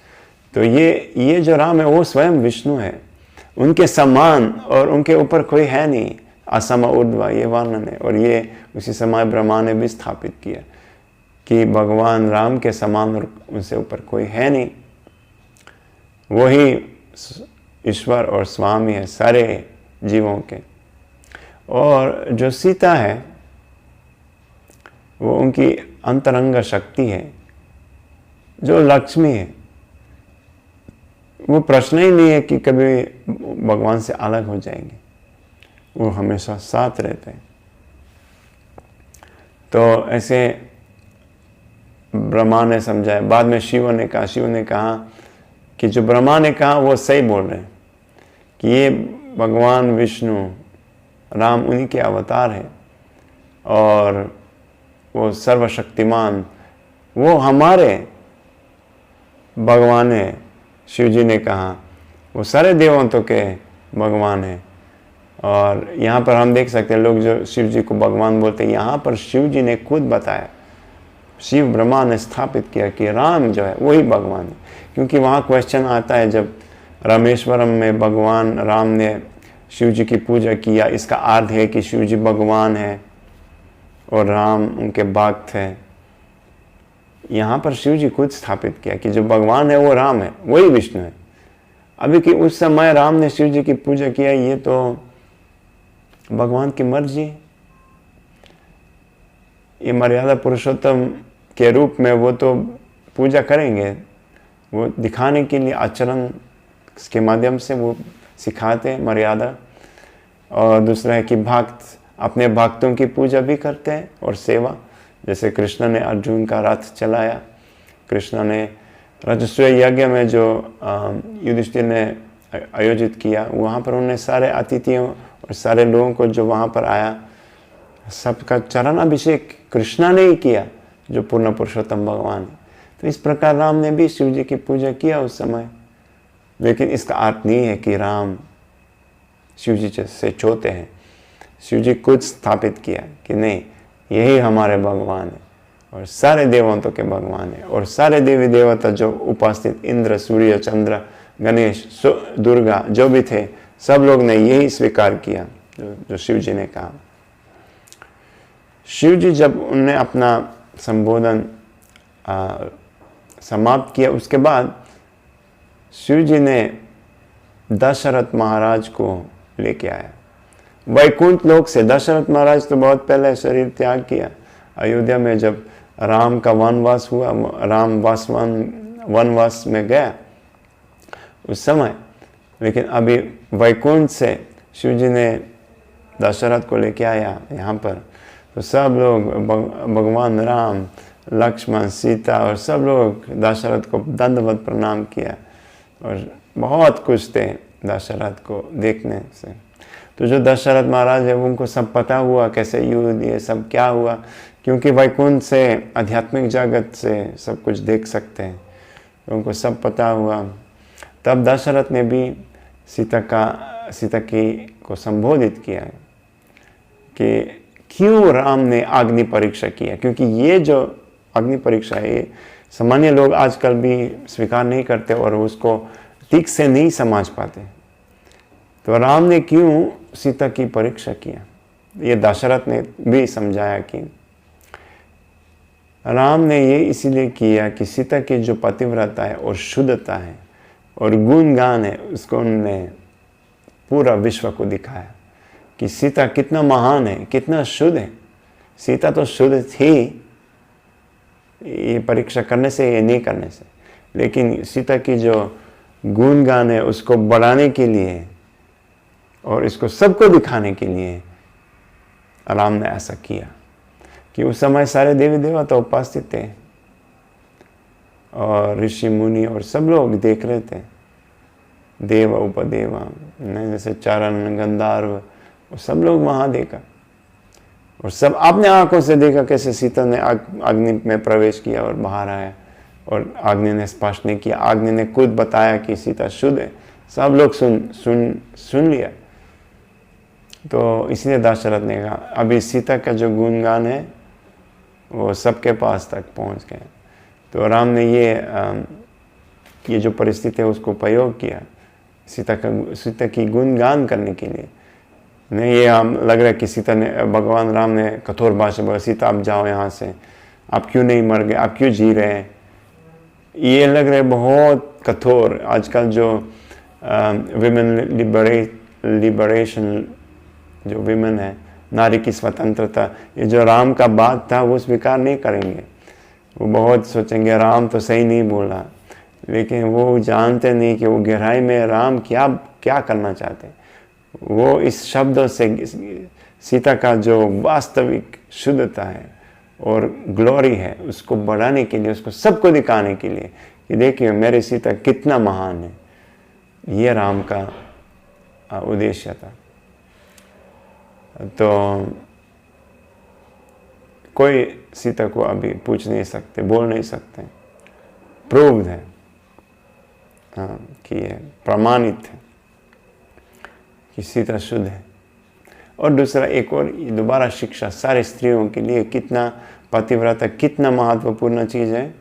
[SPEAKER 1] तो ये जो राम है वो स्वयं विष्णु है, उनके समान और उनके ऊपर कोई है नहीं। असम ऊर्ध्व ये वर्णन है। और ये उसी समय ब्रह्मा ने भी स्थापित किया कि भगवान राम के समान और उनसे ऊपर कोई है नहीं, वही ईश्वर और स्वामी है सारे जीवों के। और जो सीता है वो उनकी अंतरंग शक्ति है, जो लक्ष्मी है। वो प्रश्न ही नहीं है कि कभी भगवान से अलग हो जाएंगे, वो हमेशा साथ रहते हैं। तो ऐसे ब्रह्मा ने समझाया। बाद में शिव ने कहा कि जो ब्रह्मा ने कहा वो सही बोल रहे हैं कि ये भगवान विष्णु राम उन्हीं के अवतार है, और वो सर्वशक्तिमान, वो हमारे भगवान है। शिव जी ने कहा वो सारे देवताओं के भगवान है। और यहाँ पर हम देख सकते हैं लोग जो शिव जी को भगवान बोलते हैं, यहाँ पर शिव जी ने खुद बताया, शिव ब्रह्मा ने स्थापित किया कि राम जो है वही भगवान है। क्योंकि वहाँ क्वेश्चन आता है जब रामेश्वरम में भगवान राम ने शिव जी की पूजा किया, इसका अर्थ है कि शिव जी भगवान है और राम उनके भक्त है। यहाँ पर शिव जी खुद स्थापित किया कि जो भगवान है वो राम है, वही विष्णु है। अभी कि उस समय राम ने शिव जी की पूजा किया, ये तो भगवान की मर्जी। ये मर्यादा पुरुषोत्तम के रूप में वो तो पूजा करेंगे, वो दिखाने के लिए आचरण के माध्यम से वो सिखाते हैं मर्यादा। और दूसरा है कि भक्त अपने भक्तों की पूजा भी करते हैं और सेवा, जैसे कृष्ण ने अर्जुन का रथ चलाया, कृष्ण ने राजस्व यज्ञ में जो युधिष्ठिर ने आयोजित किया, वहाँ पर उन्होंने सारे अतिथियों और सारे लोगों को जो वहाँ पर आया, सबका चरण अभिषेक कृष्ण ने ही किया जो पूर्ण पुरुषोत्तम भगवान है। तो इस प्रकार राम ने भी शिव जी की पूजा किया उस समय। लेकिन इसका अर्थ नहीं है कि राम शिव जी से छोटे हैं। शिव जी खुद स्थापित किया कि नहीं, यही हमारे भगवान है और सारे देवताओं के भगवान है। और सारे देवी देवता जो उपस्थित, इंद्र, सूर्य, चंद्र, गणेश, दुर्गा जो भी थे, सब लोग ने यही स्वीकार किया जो शिव जी ने कहा। शिव जी जब उन्होंने अपना संबोधन समाप्त किया, उसके बाद शिव जी ने दशरथ महाराज को लेके आया वैकुंठ लोक से। दशरथ महाराज तो बहुत पहले शरीर त्याग किया। अयोध्या में जब राम का वनवास हुआ, राम वनवास में गया उस समय, लेकिन अभी वैकुंठ से शिव जी ने दशरथ को लेके आया यहाँ पर। तो सब लोग भगवान राम, लक्ष्मण, सीता और सब लोग दशरथ को दंडवत प्रणाम किया और बहुत खुश थे दशरथ को देखने से। तो जो दशरथ महाराज है उनको सब पता हुआ कैसे युद्ध, ये सब क्या हुआ, क्योंकि वैकुंठ से आध्यात्मिक जगत से सब कुछ देख सकते हैं, तो उनको सब पता हुआ। तब दशरथ ने भी सीता को संबोधित किया कि क्यों राम ने अग्नि परीक्षा किया, क्योंकि ये जो अग्नि परीक्षा है ये सामान्य लोग आजकल भी स्वीकार नहीं करते और उसको ठीक से नहीं समझ पाते। तो राम ने क्यों सीता की परीक्षा किया, ये दशरथ ने भी समझाया कि राम ने ये इसीलिए किया कि सीता की जो पतिव्रता है और शुद्धता है और गुणगान है, उसको उन्होंने पूरा विश्व को दिखाया कि सीता कितना महान है, कितना शुद्ध है। सीता तो शुद्ध थी, ये परीक्षा करने से, ये नहीं करने से, लेकिन सीता की जो गुणगान है उसको बढ़ाने के लिए और इसको सबको दिखाने के लिए राम ने ऐसा किया कि उस समय सारे देवी देवता उपस्थित थे और ऋषि मुनि और सब लोग देख रहे थे, देव उपदेव, जैसे चरण, गंधर्व, और सब लोग वहाँ देखा और सब अपने आंखों से देखा कैसे सीता ने अग्नि में प्रवेश किया और बाहर आया और अग्नि ने स्पर्श नहीं किया। अग्नि ने खुद बताया कि सीता शुद्ध है, सब लोग सुन लिया। तो इसलिए दशरथ ने कहा अभी सीता का जो गुणगान है वो सबके पास तक पहुंच गए। तो राम ने ये जो परिस्थिति है उसको प्रयोग किया सीता की गुणगान करने के लिए। नहीं ये हम लग रहा है कि सीता ने, भगवान राम ने कठोर भाषा बोला, सीता आप जाओ यहाँ से, आप क्यों नहीं मर गए, आप क्यों जी रहे हैं, ये लग रहा है बहुत कठोर। आजकल जो विमेन लिबरेशन जो विमेन है, नारी की स्वतंत्रता, ये जो राम का बात था वो स्वीकार नहीं करेंगे। वो बहुत सोचेंगे राम तो सही नहीं बोला, लेकिन वो जानते नहीं कि वो गहराई में राम क्या करना चाहते हैं। वो इस शब्दों से सीता का जो वास्तविक शुद्धता है और ग्लोरी है उसको बढ़ाने के लिए, उसको सबको दिखाने के लिए कि देखिए मेरी सीता कितना महान है, ये राम का उद्देश्य था। तो कोई सीता को अभी पूछ नहीं सकते, बोल नहीं सकते, प्रूव्ड है कि ये प्रमाणित है। कि सीता शुद्ध है। और दूसरा एक और दोबारा शिक्षा सारी स्त्रियों के लिए, कितना पतिव्रता कितना महत्वपूर्ण चीज़ है,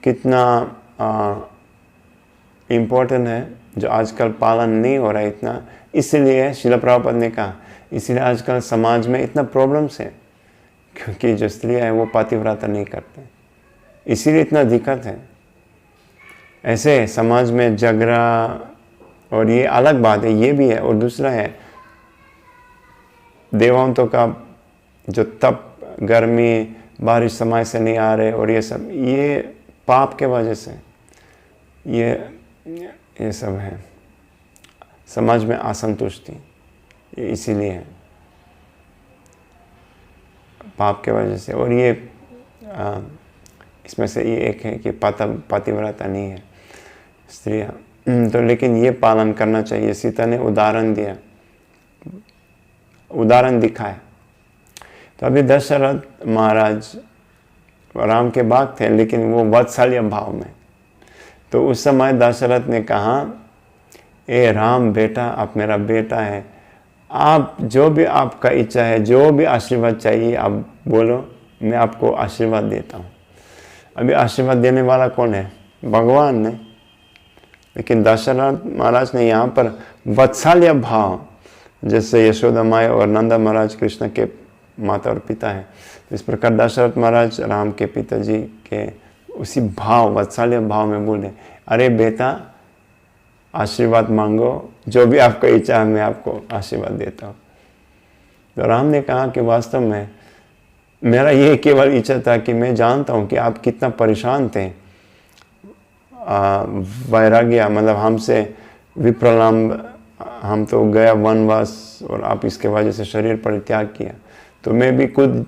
[SPEAKER 1] कितना इम्पोर्टेंट है, जो आजकल पालन नहीं हो रहा है इतना। इसलिए श्रील प्रभुपाद ने कहा, इसलिए आजकल समाज में इतना प्रॉब्लम्स है, क्योंकि जो स्त्रियाँ हैं वो पतिव्रता नहीं करते, इसीलिए इतना दिक्कत है। ऐसे समाज में झगड़ा, और ये अलग बात है, ये भी है। और दूसरा है देवंतों का जो तप, गर्मी, बारिश समय से नहीं आ रहे, और ये सब ये पाप के वजह से ये सब है। समाज में असंतुष्टि ये इसीलिए है, पाप के वजह से। और ये इसमें से ये एक है कि पतिव्रता नहीं है स्त्रियाँ। तो लेकिन ये पालन करना चाहिए। सीता ने उदाहरण दिया, उदाहरण दिखाया। तो अभी दशरथ महाराज राम के भक्त थे, लेकिन वो वात्सल्य भाव में। तो उस समय दशरथ ने कहा, ए राम बेटा, आप मेरा बेटा है, आप जो भी आपका इच्छा है, जो भी आशीर्वाद चाहिए आप बोलो, मैं आपको आशीर्वाद देता हूँ। अभी आशीर्वाद देने वाला कौन है? भगवान ने। लेकिन दशरथ महाराज ने यहाँ पर वात्सल्य भाव, जैसे यशोदा माया और नंदा महाराज कृष्ण के माता और पिता हैं, इस प्रकार दशरथ महाराज राम के पिताजी के उसी भाव, वात्सल्य भाव में बोले, अरे बेटा आशीर्वाद मांगो, जो भी आपका इच्छा है मैं आपको आशीर्वाद देता हूँ। तो राम ने कहा कि वास्तव में मेरा ये केवल इच्छा था कि मैं जानता हूँ कि आप कितना परेशान थे, वैराग्य मतलब हमसे विप्रलम्ब, हम तो गया वनवास और आप इसके वजह से शरीर परित्याग किया। तो मैं भी खुद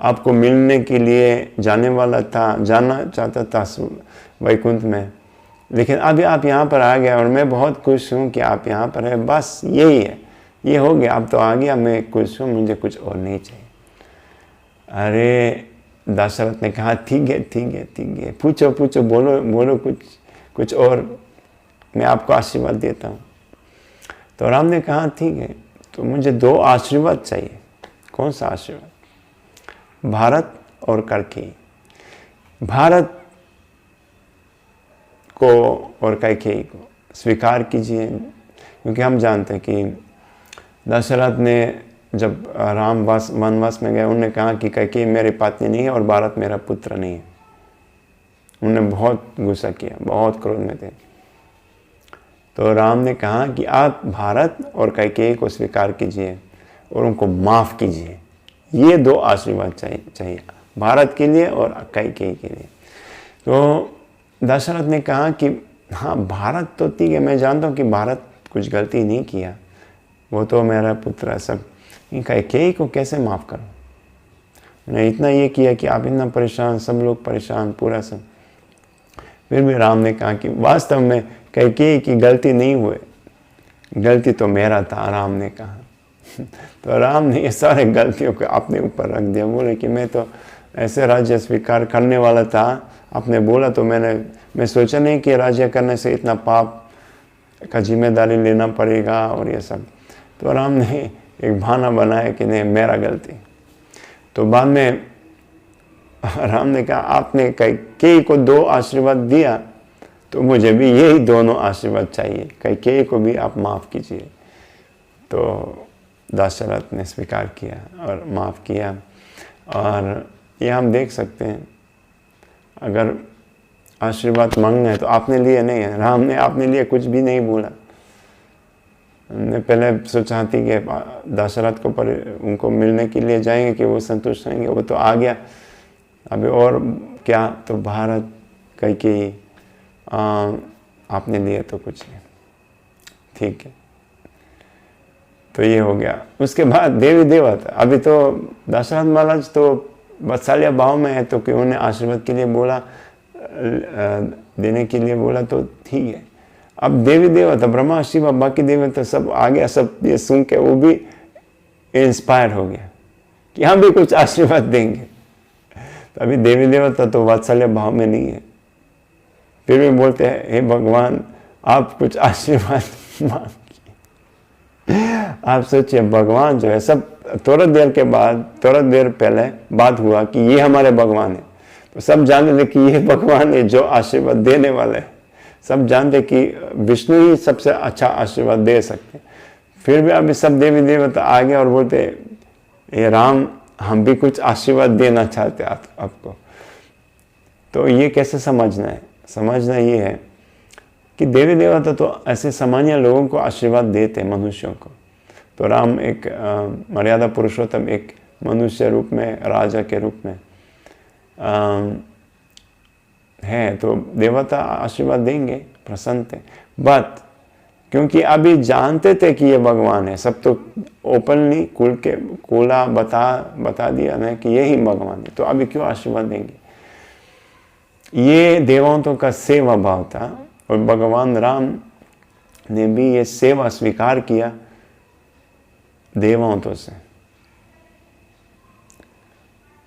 [SPEAKER 1] आपको मिलने के लिए जाने वाला था, जाना चाहता था वैकुंठ में, लेकिन अभी आप यहाँ पर आ गए और मैं बहुत खुश हूँ कि आप यहाँ पर हैं। बस यही है, ये हो गया, अब तो आ गया, मैं खुश हूँ, मुझे कुछ और नहीं चाहिए। अरे दशरथ ने कहा, ठीक है ठीक है ठीक है, पूछो पूछो, बोलो बोलो कुछ और, मैं आपको आशीर्वाद देता हूँ। तो राम ने कहा, ठीक है, तो मुझे 2 आशीर्वाद चाहिए। कौन सा आशीर्वाद? भारत और कैकेयी। भारत को और कैकेयी को स्वीकार कीजिए, क्योंकि हम जानते हैं कि दशरथ ने जब राम वनवास में गए, उन्होंने कहा कि कैकेयी मेरी पत्नी नहीं है और भारत मेरा पुत्र नहीं है। उन्होंने बहुत गुस्सा किया, बहुत क्रोध में थे। तो राम ने कहा कि आप भारत और कैकेयी को स्वीकार कीजिए और उनको माफ़ कीजिए। ये 2 आशीर्वाद चाहिए, भारत के लिए और कैकेयी के लिए। तो दशरथ ने कहा कि हाँ, भारत तो ठीक है, मैं जानता हूँ कि भारत कुछ गलती नहीं किया, वो तो मेरा पुत्र है सब, कैकेयी को कैसे माफ़ करूँ? मैंने इतना ये किया कि आप इतना परेशान, सब लोग परेशान, पूरा सब। फिर भी राम ने कहा कि वास्तव में कैकेयी की गलती नहीं हुई, गलती तो मेरा था, राम ने कहा। तो राम ने ये सारे गलतियों को अपने ऊपर रख दिया। बोले कि मैं तो ऐसे राज्य स्वीकार करने वाला था, आपने बोला तो मैं सोचा नहीं कि राज्य करने से इतना पाप का जिम्मेदारी लेना पड़ेगा और ये सब। तो राम ने एक बहाना बनाया कि नहीं, मेरा गलती। तो बाद में राम ने कहा, आपने कैकेयी को 2 आशीर्वाद दिया, तो मुझे भी यही दोनों आशीर्वाद चाहिए, कैकेयी को भी आप माफ़ कीजिए। तो दशरथ ने स्वीकार किया और माफ़ किया। और ये हम देख सकते हैं, अगर आशीर्वाद मांगना है तो आपने लिए नहीं है। राम ने आपने लिए कुछ भी नहीं बोला। हमने पहले सोचा थी कि दशरथ को उनको मिलने के लिए जाएंगे कि वो संतुष्ट होंगे, वो तो आ गया। अभी और क्या, तो भारत कैकेयी आपने लिए तो कुछ नहीं, ठीक है। तो ये हो गया। उसके बाद देवी देवता, अभी तो दशरथ महाराज तो वात्सल्य भाव में है, तो कि उन्हें आशीर्वाद के लिए बोला, देने के लिए बोला, तो ठीक है। अब देवी देवता, ब्रह्मा शिव, बाकी देवता सब आ गया, सब ये सुन के वो भी इंस्पायर हो गया कि हम भी कुछ आशीर्वाद देंगे। तो अभी देवी देवता तो वात्सल्य भाव में नहीं है, फिर भी बोलते हैं, हे भगवान आप कुछ आशीर्वाद मांगिए। आप सोचिए, भगवान जो है, सब थोड़ा देर पहले बात हुआ कि ये हमारे भगवान है, तो सब जानते थे कि ये भगवान है जो आशीर्वाद देने वाले हैं। सब जानते कि विष्णु ही सबसे अच्छा आशीर्वाद दे सकते। फिर भी अभी सब देवी देवता आ गए और बोलते, ये राम, हम भी कुछ आशीर्वाद देना चाहते आपको। तो ये कैसे समझना है? समझना ये है कि देवी देवता तो ऐसे सामान्य लोगों को आशीर्वाद देते, मनुष्यों को। तो राम एक मर्यादा पुरुषोत्तम, एक मनुष्य रूप में, राजा के रूप में है, तो देवता आशीर्वाद देंगे, प्रसन्न थे। बट क्योंकि अभी जानते थे कि ये भगवान है, सब तो ओपनली खुला बता दिया ना कि यही भगवान है, तो अभी क्यों आशीर्वाद देंगे? ये देवताओं का सेवा भाव था, और भगवान राम ने भी ये सेवा स्वीकार किया देवताओं से।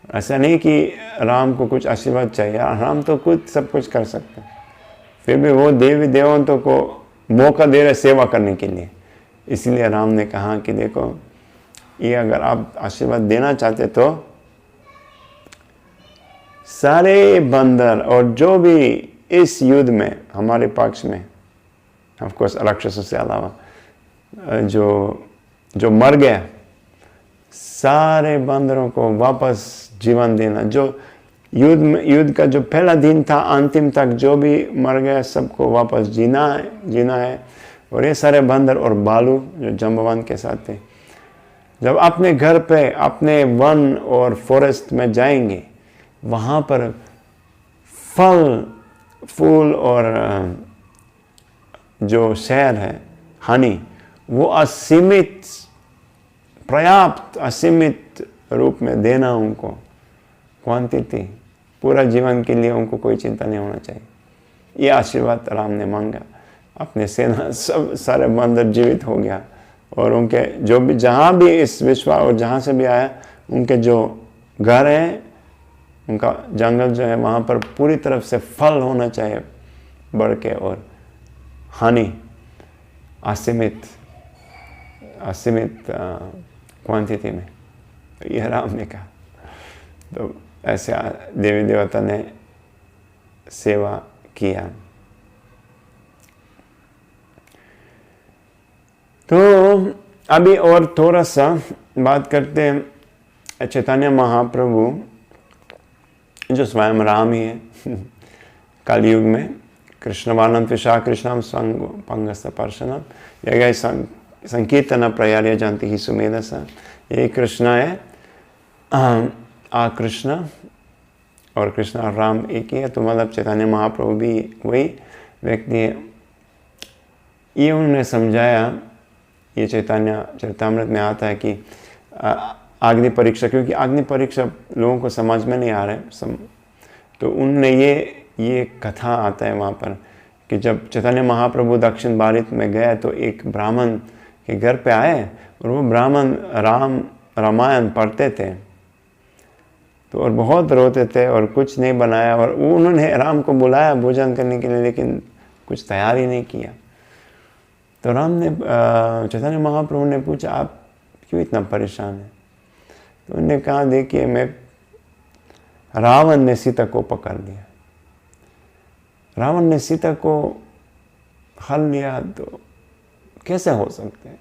[SPEAKER 1] ऐसा नहीं कि राम को कुछ आशीर्वाद चाहिए, राम तो खुद सब कुछ कर सकते हैं, फिर भी वो देवी देवताओं को मौका दे रहे सेवा करने के लिए। इसलिए राम ने कहा कि देखो, ये अगर आप आशीर्वाद देना चाहते तो सारे बंदर और जो भी इस युद्ध में हमारे पक्ष में, ऑफ कोर्स राक्षसों से अलावा, जो मर गया, सारे बंदरों को वापस जीवन देना। जो युद्ध का जो पहला दिन था, अंतिम तक जो भी मर गया सबको वापस जीना है। और ये सारे बंदर और भालू जो जंबवान के साथ थे, जब अपने घर पे, अपने वन और फॉरेस्ट में जाएंगे, वहाँ पर फल फूल और जो शहर है, हनी, वो पर्याप्त असीमित रूप में देना उनको, क्वांटिटी, पूरा जीवन के लिए उनको कोई चिंता नहीं होना चाहिए। ये आशीर्वाद राम ने मांगा। अपने सेना सब सारे बंदर जीवित हो गया, और उनके जो भी, जहाँ भी इस विश्व और जहाँ से भी आया, उनके जो घर है, उनका जंगल जो है, वहाँ पर पूरी तरफ से फल होना चाहिए बढ़ के, और हनी असीमित क्वांटिटी में। यह राम ने कहा। तो ऐसे देवी देवता ने सेवा किया। तो अभी और थोड़ा सा बात करते हैं चैतन्य महाप्रभु, जो स्वयं राम ही है, कलयुग में कृष्णवानंद विशा कृष्णम संग पंगस्त पर्शनम यह संकीर्तन प्रयार्य जानती ही सुमेधस। ये कृष्ण है, कृष्ण और कृष्ण और राम एक ही है। तो मतलब चैतन्य महाप्रभु भी वही व्यक्ति है। ये उन्होंने समझाया, ये चैतन्य चरितामृत में आता है कि अग्नि परीक्षा, क्योंकि अग्नि परीक्षा लोगों को समझ में नहीं आ रहा है, तो उनने ये कथा आता है वहाँ पर कि जब चैतन्य महाप्रभु दक्षिण भारत में गए, तो एक ब्राह्मण के घर पे आए, और वो ब्राह्मण रामायण पढ़ते थे, तो और बहुत रोते थे और कुछ नहीं बनाया, और उन्होंने राम को बुलाया भोजन करने के लिए, लेकिन कुछ तैयार ही नहीं किया। तो राम ने, चैतन्य महाप्रभु ने पूछा, आप क्यों इतना परेशान है? तो उन्होंने कहा, देखिए, मैं रावण ने सीता को पकड़ लिया, रावण ने सीता को हल लिया, तो कैसे हो सकते हैं?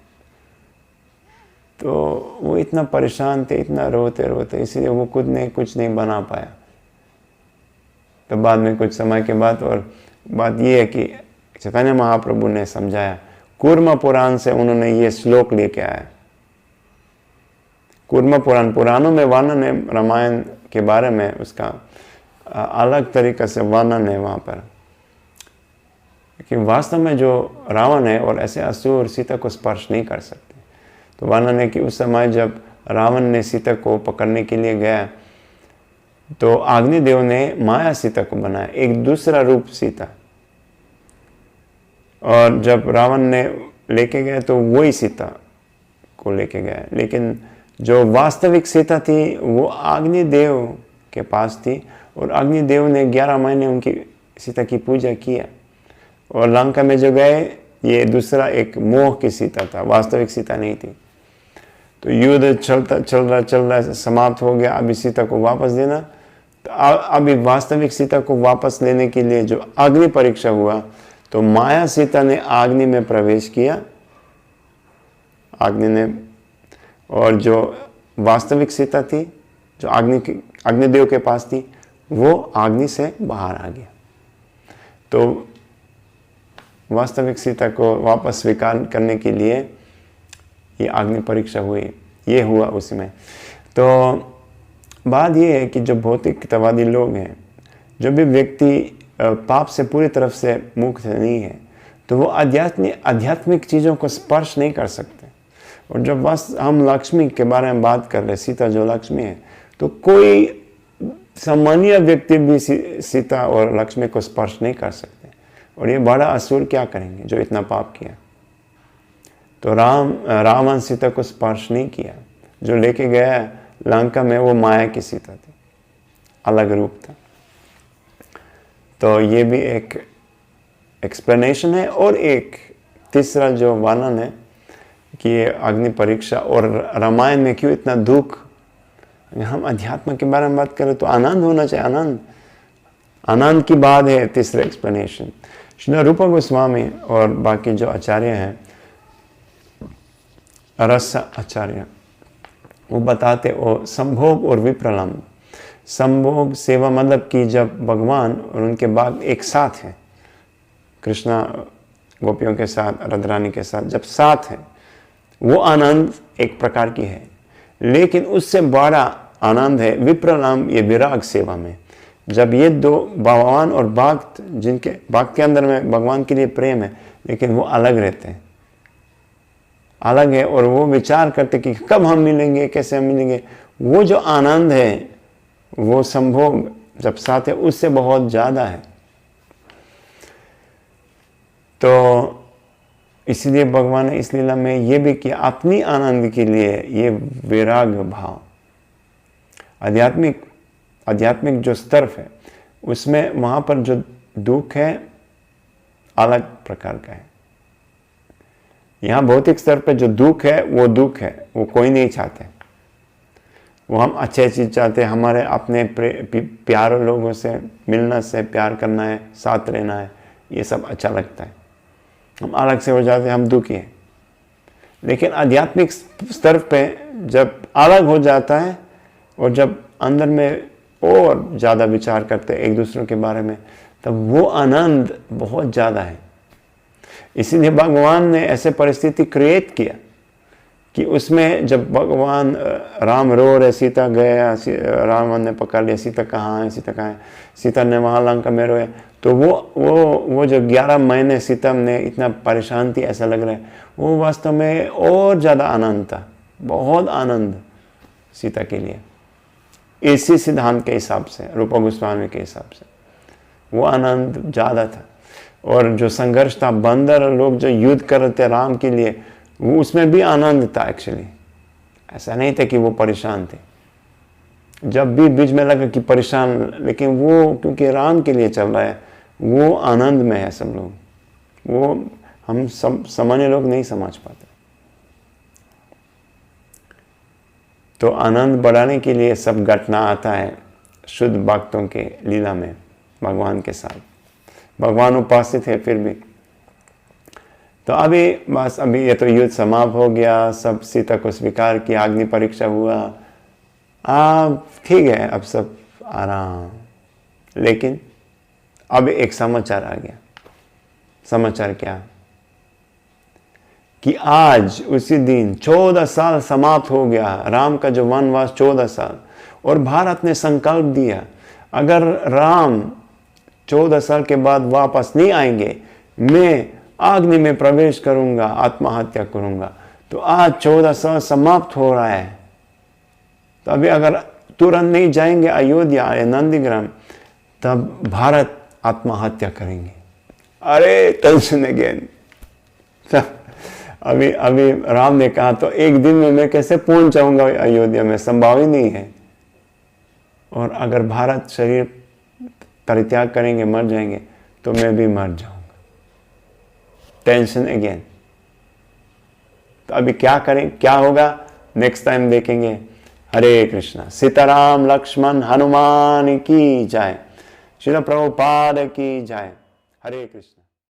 [SPEAKER 1] तो वो इतना परेशान थे, इतना रोते, इसलिए वो खुद ने कुछ नहीं बना पाया। तो बाद में कुछ समय के बाद, और बात ये है कि चैतन्य महाप्रभु ने समझाया, कूर्म पुराण से उन्होंने ये श्लोक लेके आया। कूर्म पुराणों में वर्णन है रामायण के बारे में, उसका अलग तरीक़े से वर्णन है वहाँ पर, कि वास्तव में जो रावण है और ऐसे असुर सीता को स्पर्श नहीं कर सकते। तो वर्णन है कि उस समय जब रावण ने सीता को पकड़ने के लिए गया, तो अग्निदेव ने माया सीता को बनाया, एक दूसरा रूप सीता, और जब रावण ने लेके गए तो वही सीता को लेके गया, लेकिन जो वास्तविक सीता थी वो अग्निदेव के पास थी, और अग्निदेव ने 11 महीने उनकी सीता की पूजा किया। और लंका में जो गए, ये दूसरा एक मोह की सीता था, वास्तविक सीता नहीं थी। तो युद्ध चल रहा समाप्त हो गया। अभी सीता को वापस देना, तो अभी वास्तविक सीता को वापस लेने के लिए जो अग्नि परीक्षा हुआ, तो माया सीता ने अग्नि में प्रवेश किया, अग्नि ने, और जो वास्तविक सीता थी जो अग्निदेव के पास थी, वो अग्नि से बाहर आ गया। तो वास्तविक सीता को वापस स्वीकार करने के लिए ये अग्नि परीक्षा हुई, ये हुआ उसमें। तो बात ये है कि जो भौतिकतावादी लोग हैं, जो भी व्यक्ति पाप से पूरी तरफ से मुक्त नहीं है, तो वो आध्यात्मिक चीज़ों को स्पर्श नहीं कर सकते। और जब बस हम लक्ष्मी के बारे में बात कर रहे, सीता जो लक्ष्मी है, तो कोई सामान्य व्यक्ति भी सीता और लक्ष्मी को स्पर्श नहीं कर सकते। और ये बड़ा असुर क्या करेंगे जो इतना पाप किया। तो रावण सीता को स्पर्श नहीं किया, जो लेके गया लंका में वो माया की सीता थी, अलग रूप था। तो ये भी एक एक्सप्लेनेशन है। और एक तीसरा जो वर्णन है कि अग्नि परीक्षा और रामायण में क्यों इतना दुख। हम अध्यात्म के बारे में बात करें तो आनंद होना चाहिए, आनंद की बात है। तीसरा एक्सप्लेनेशन श्री रूप गोस्वामी और बाकी जो आचार्य हैं, रस आचार्य, वो बताते वो संभोग और विप्रलम्ब। संभोग सेवा मतलब कि जब भगवान और उनके बाग एक साथ हैं, कृष्णा गोपियों के साथ, राधारानी के साथ जब साथ है, वो आनंद एक प्रकार की है। लेकिन उससे बड़ा आनंद है विप्रलम्ब, ये विराग सेवा में। जब ये दो भगवान और भक्त, जिनके भक्त के अंदर में भगवान के लिए प्रेम है, लेकिन वो अलग रहते हैं, अलग है, और वो विचार करते कि कब हम मिलेंगे, कैसे हम मिलेंगे। वो जो आनंद है, वो संभोग जब साथ है, उससे बहुत ज़्यादा है। तो इसलिए भगवान ने इस लीला में ये भी किया, अपनी आनंद के लिए ये वैराग भाव। आध्यात्मिक जो स्तर है, उसमें वहाँ पर जो दुख है अलग प्रकार का है। यहाँ भौतिक स्तर पे जो दुख है, वो कोई नहीं चाहते। वो हम अच्छे चीज़ चाहते हैं, हमारे अपने प्यारे लोगों से मिलना से, प्यार करना है, साथ रहना है, ये सब अच्छा लगता है। हम अलग से हो जाते हैं, हम दुखी हैं। लेकिन आध्यात्मिक स्तर पे जब अलग हो जाता है और जब अंदर में और ज़्यादा विचार करते हैं एक दूसरे के बारे में, तब वो आनंद बहुत ज़्यादा है। इसीलिए भगवान ने ऐसे परिस्थिति क्रिएट किया कि उसमें जब भगवान राम रो रहे, सीता गया, रावण ने पकड़ लिया, सीता कहाँ है, सीता कहाँ है, सीता ने वहाँ लंका में रोया। तो वो जो 11 महीने सीता ने इतना परेशान थी, ऐसा लग रहा है, वो वास्तव में और ज़्यादा आनंद था, बहुत आनंद सीता के लिए। इसी सिद्धांत के हिसाब से, रूपा गोस्वामी के हिसाब से वो आनंद ज़्यादा था। और जो संघर्ष था, बंदर लोग जो युद्ध कर रहे थे राम के लिए, वो उसमें भी आनंद था। एक्चुअली ऐसा नहीं था कि वो परेशान थे, जब भी बीच में लगा कि परेशान, लेकिन वो क्योंकि राम के लिए चल रहा है, वो आनंद में है सब लोग। वो हम सब सामान्य लोग नहीं समझ पाते। तो आनंद बढ़ाने के लिए सब घटना आता है शुद्ध भक्तों के लीला में भगवान के साथ। भगवान उपस्थित है फिर भी। तो अभी ये तो युद्ध समाप्त हो गया, सब सीता को स्वीकार किया, अग्नि परीक्षा हुआ, ठीक है, अब सब आराम। लेकिन अब एक समाचार आ गया। समाचार क्या? कि आज उसी दिन 14 साल समाप्त हो गया, राम का जो वनवास 14 साल। और भारत ने संकल्प दिया, अगर राम 14 साल के बाद वापस नहीं आएंगे, मैं अग्नि में प्रवेश करूंगा, आत्महत्या करूंगा। तो आज 14 साल समाप्त हो रहा है। तो अभी अगर तुरंत नहीं जाएंगे अयोध्या या नंदीग्राम, तब भारत आत्महत्या करेंगे। अरे टेंशन अगेन। अभी राम ने कहा, तो एक दिन में मैं कैसे पहुंच जाऊंगा अयोध्या में, संभव ही नहीं है। और अगर भारत शरीर परित्याग करेंगे, मर जाएंगे, तो मैं भी मर जाऊंगा। Tension again. तो अभी क्या करें, क्या होगा, नेक्स्ट टाइम देखेंगे। हरे कृष्णा। सीताराम लक्ष्मण हनुमान की जय। श्रील प्रभुपाद की जय। हरे कृष्ण।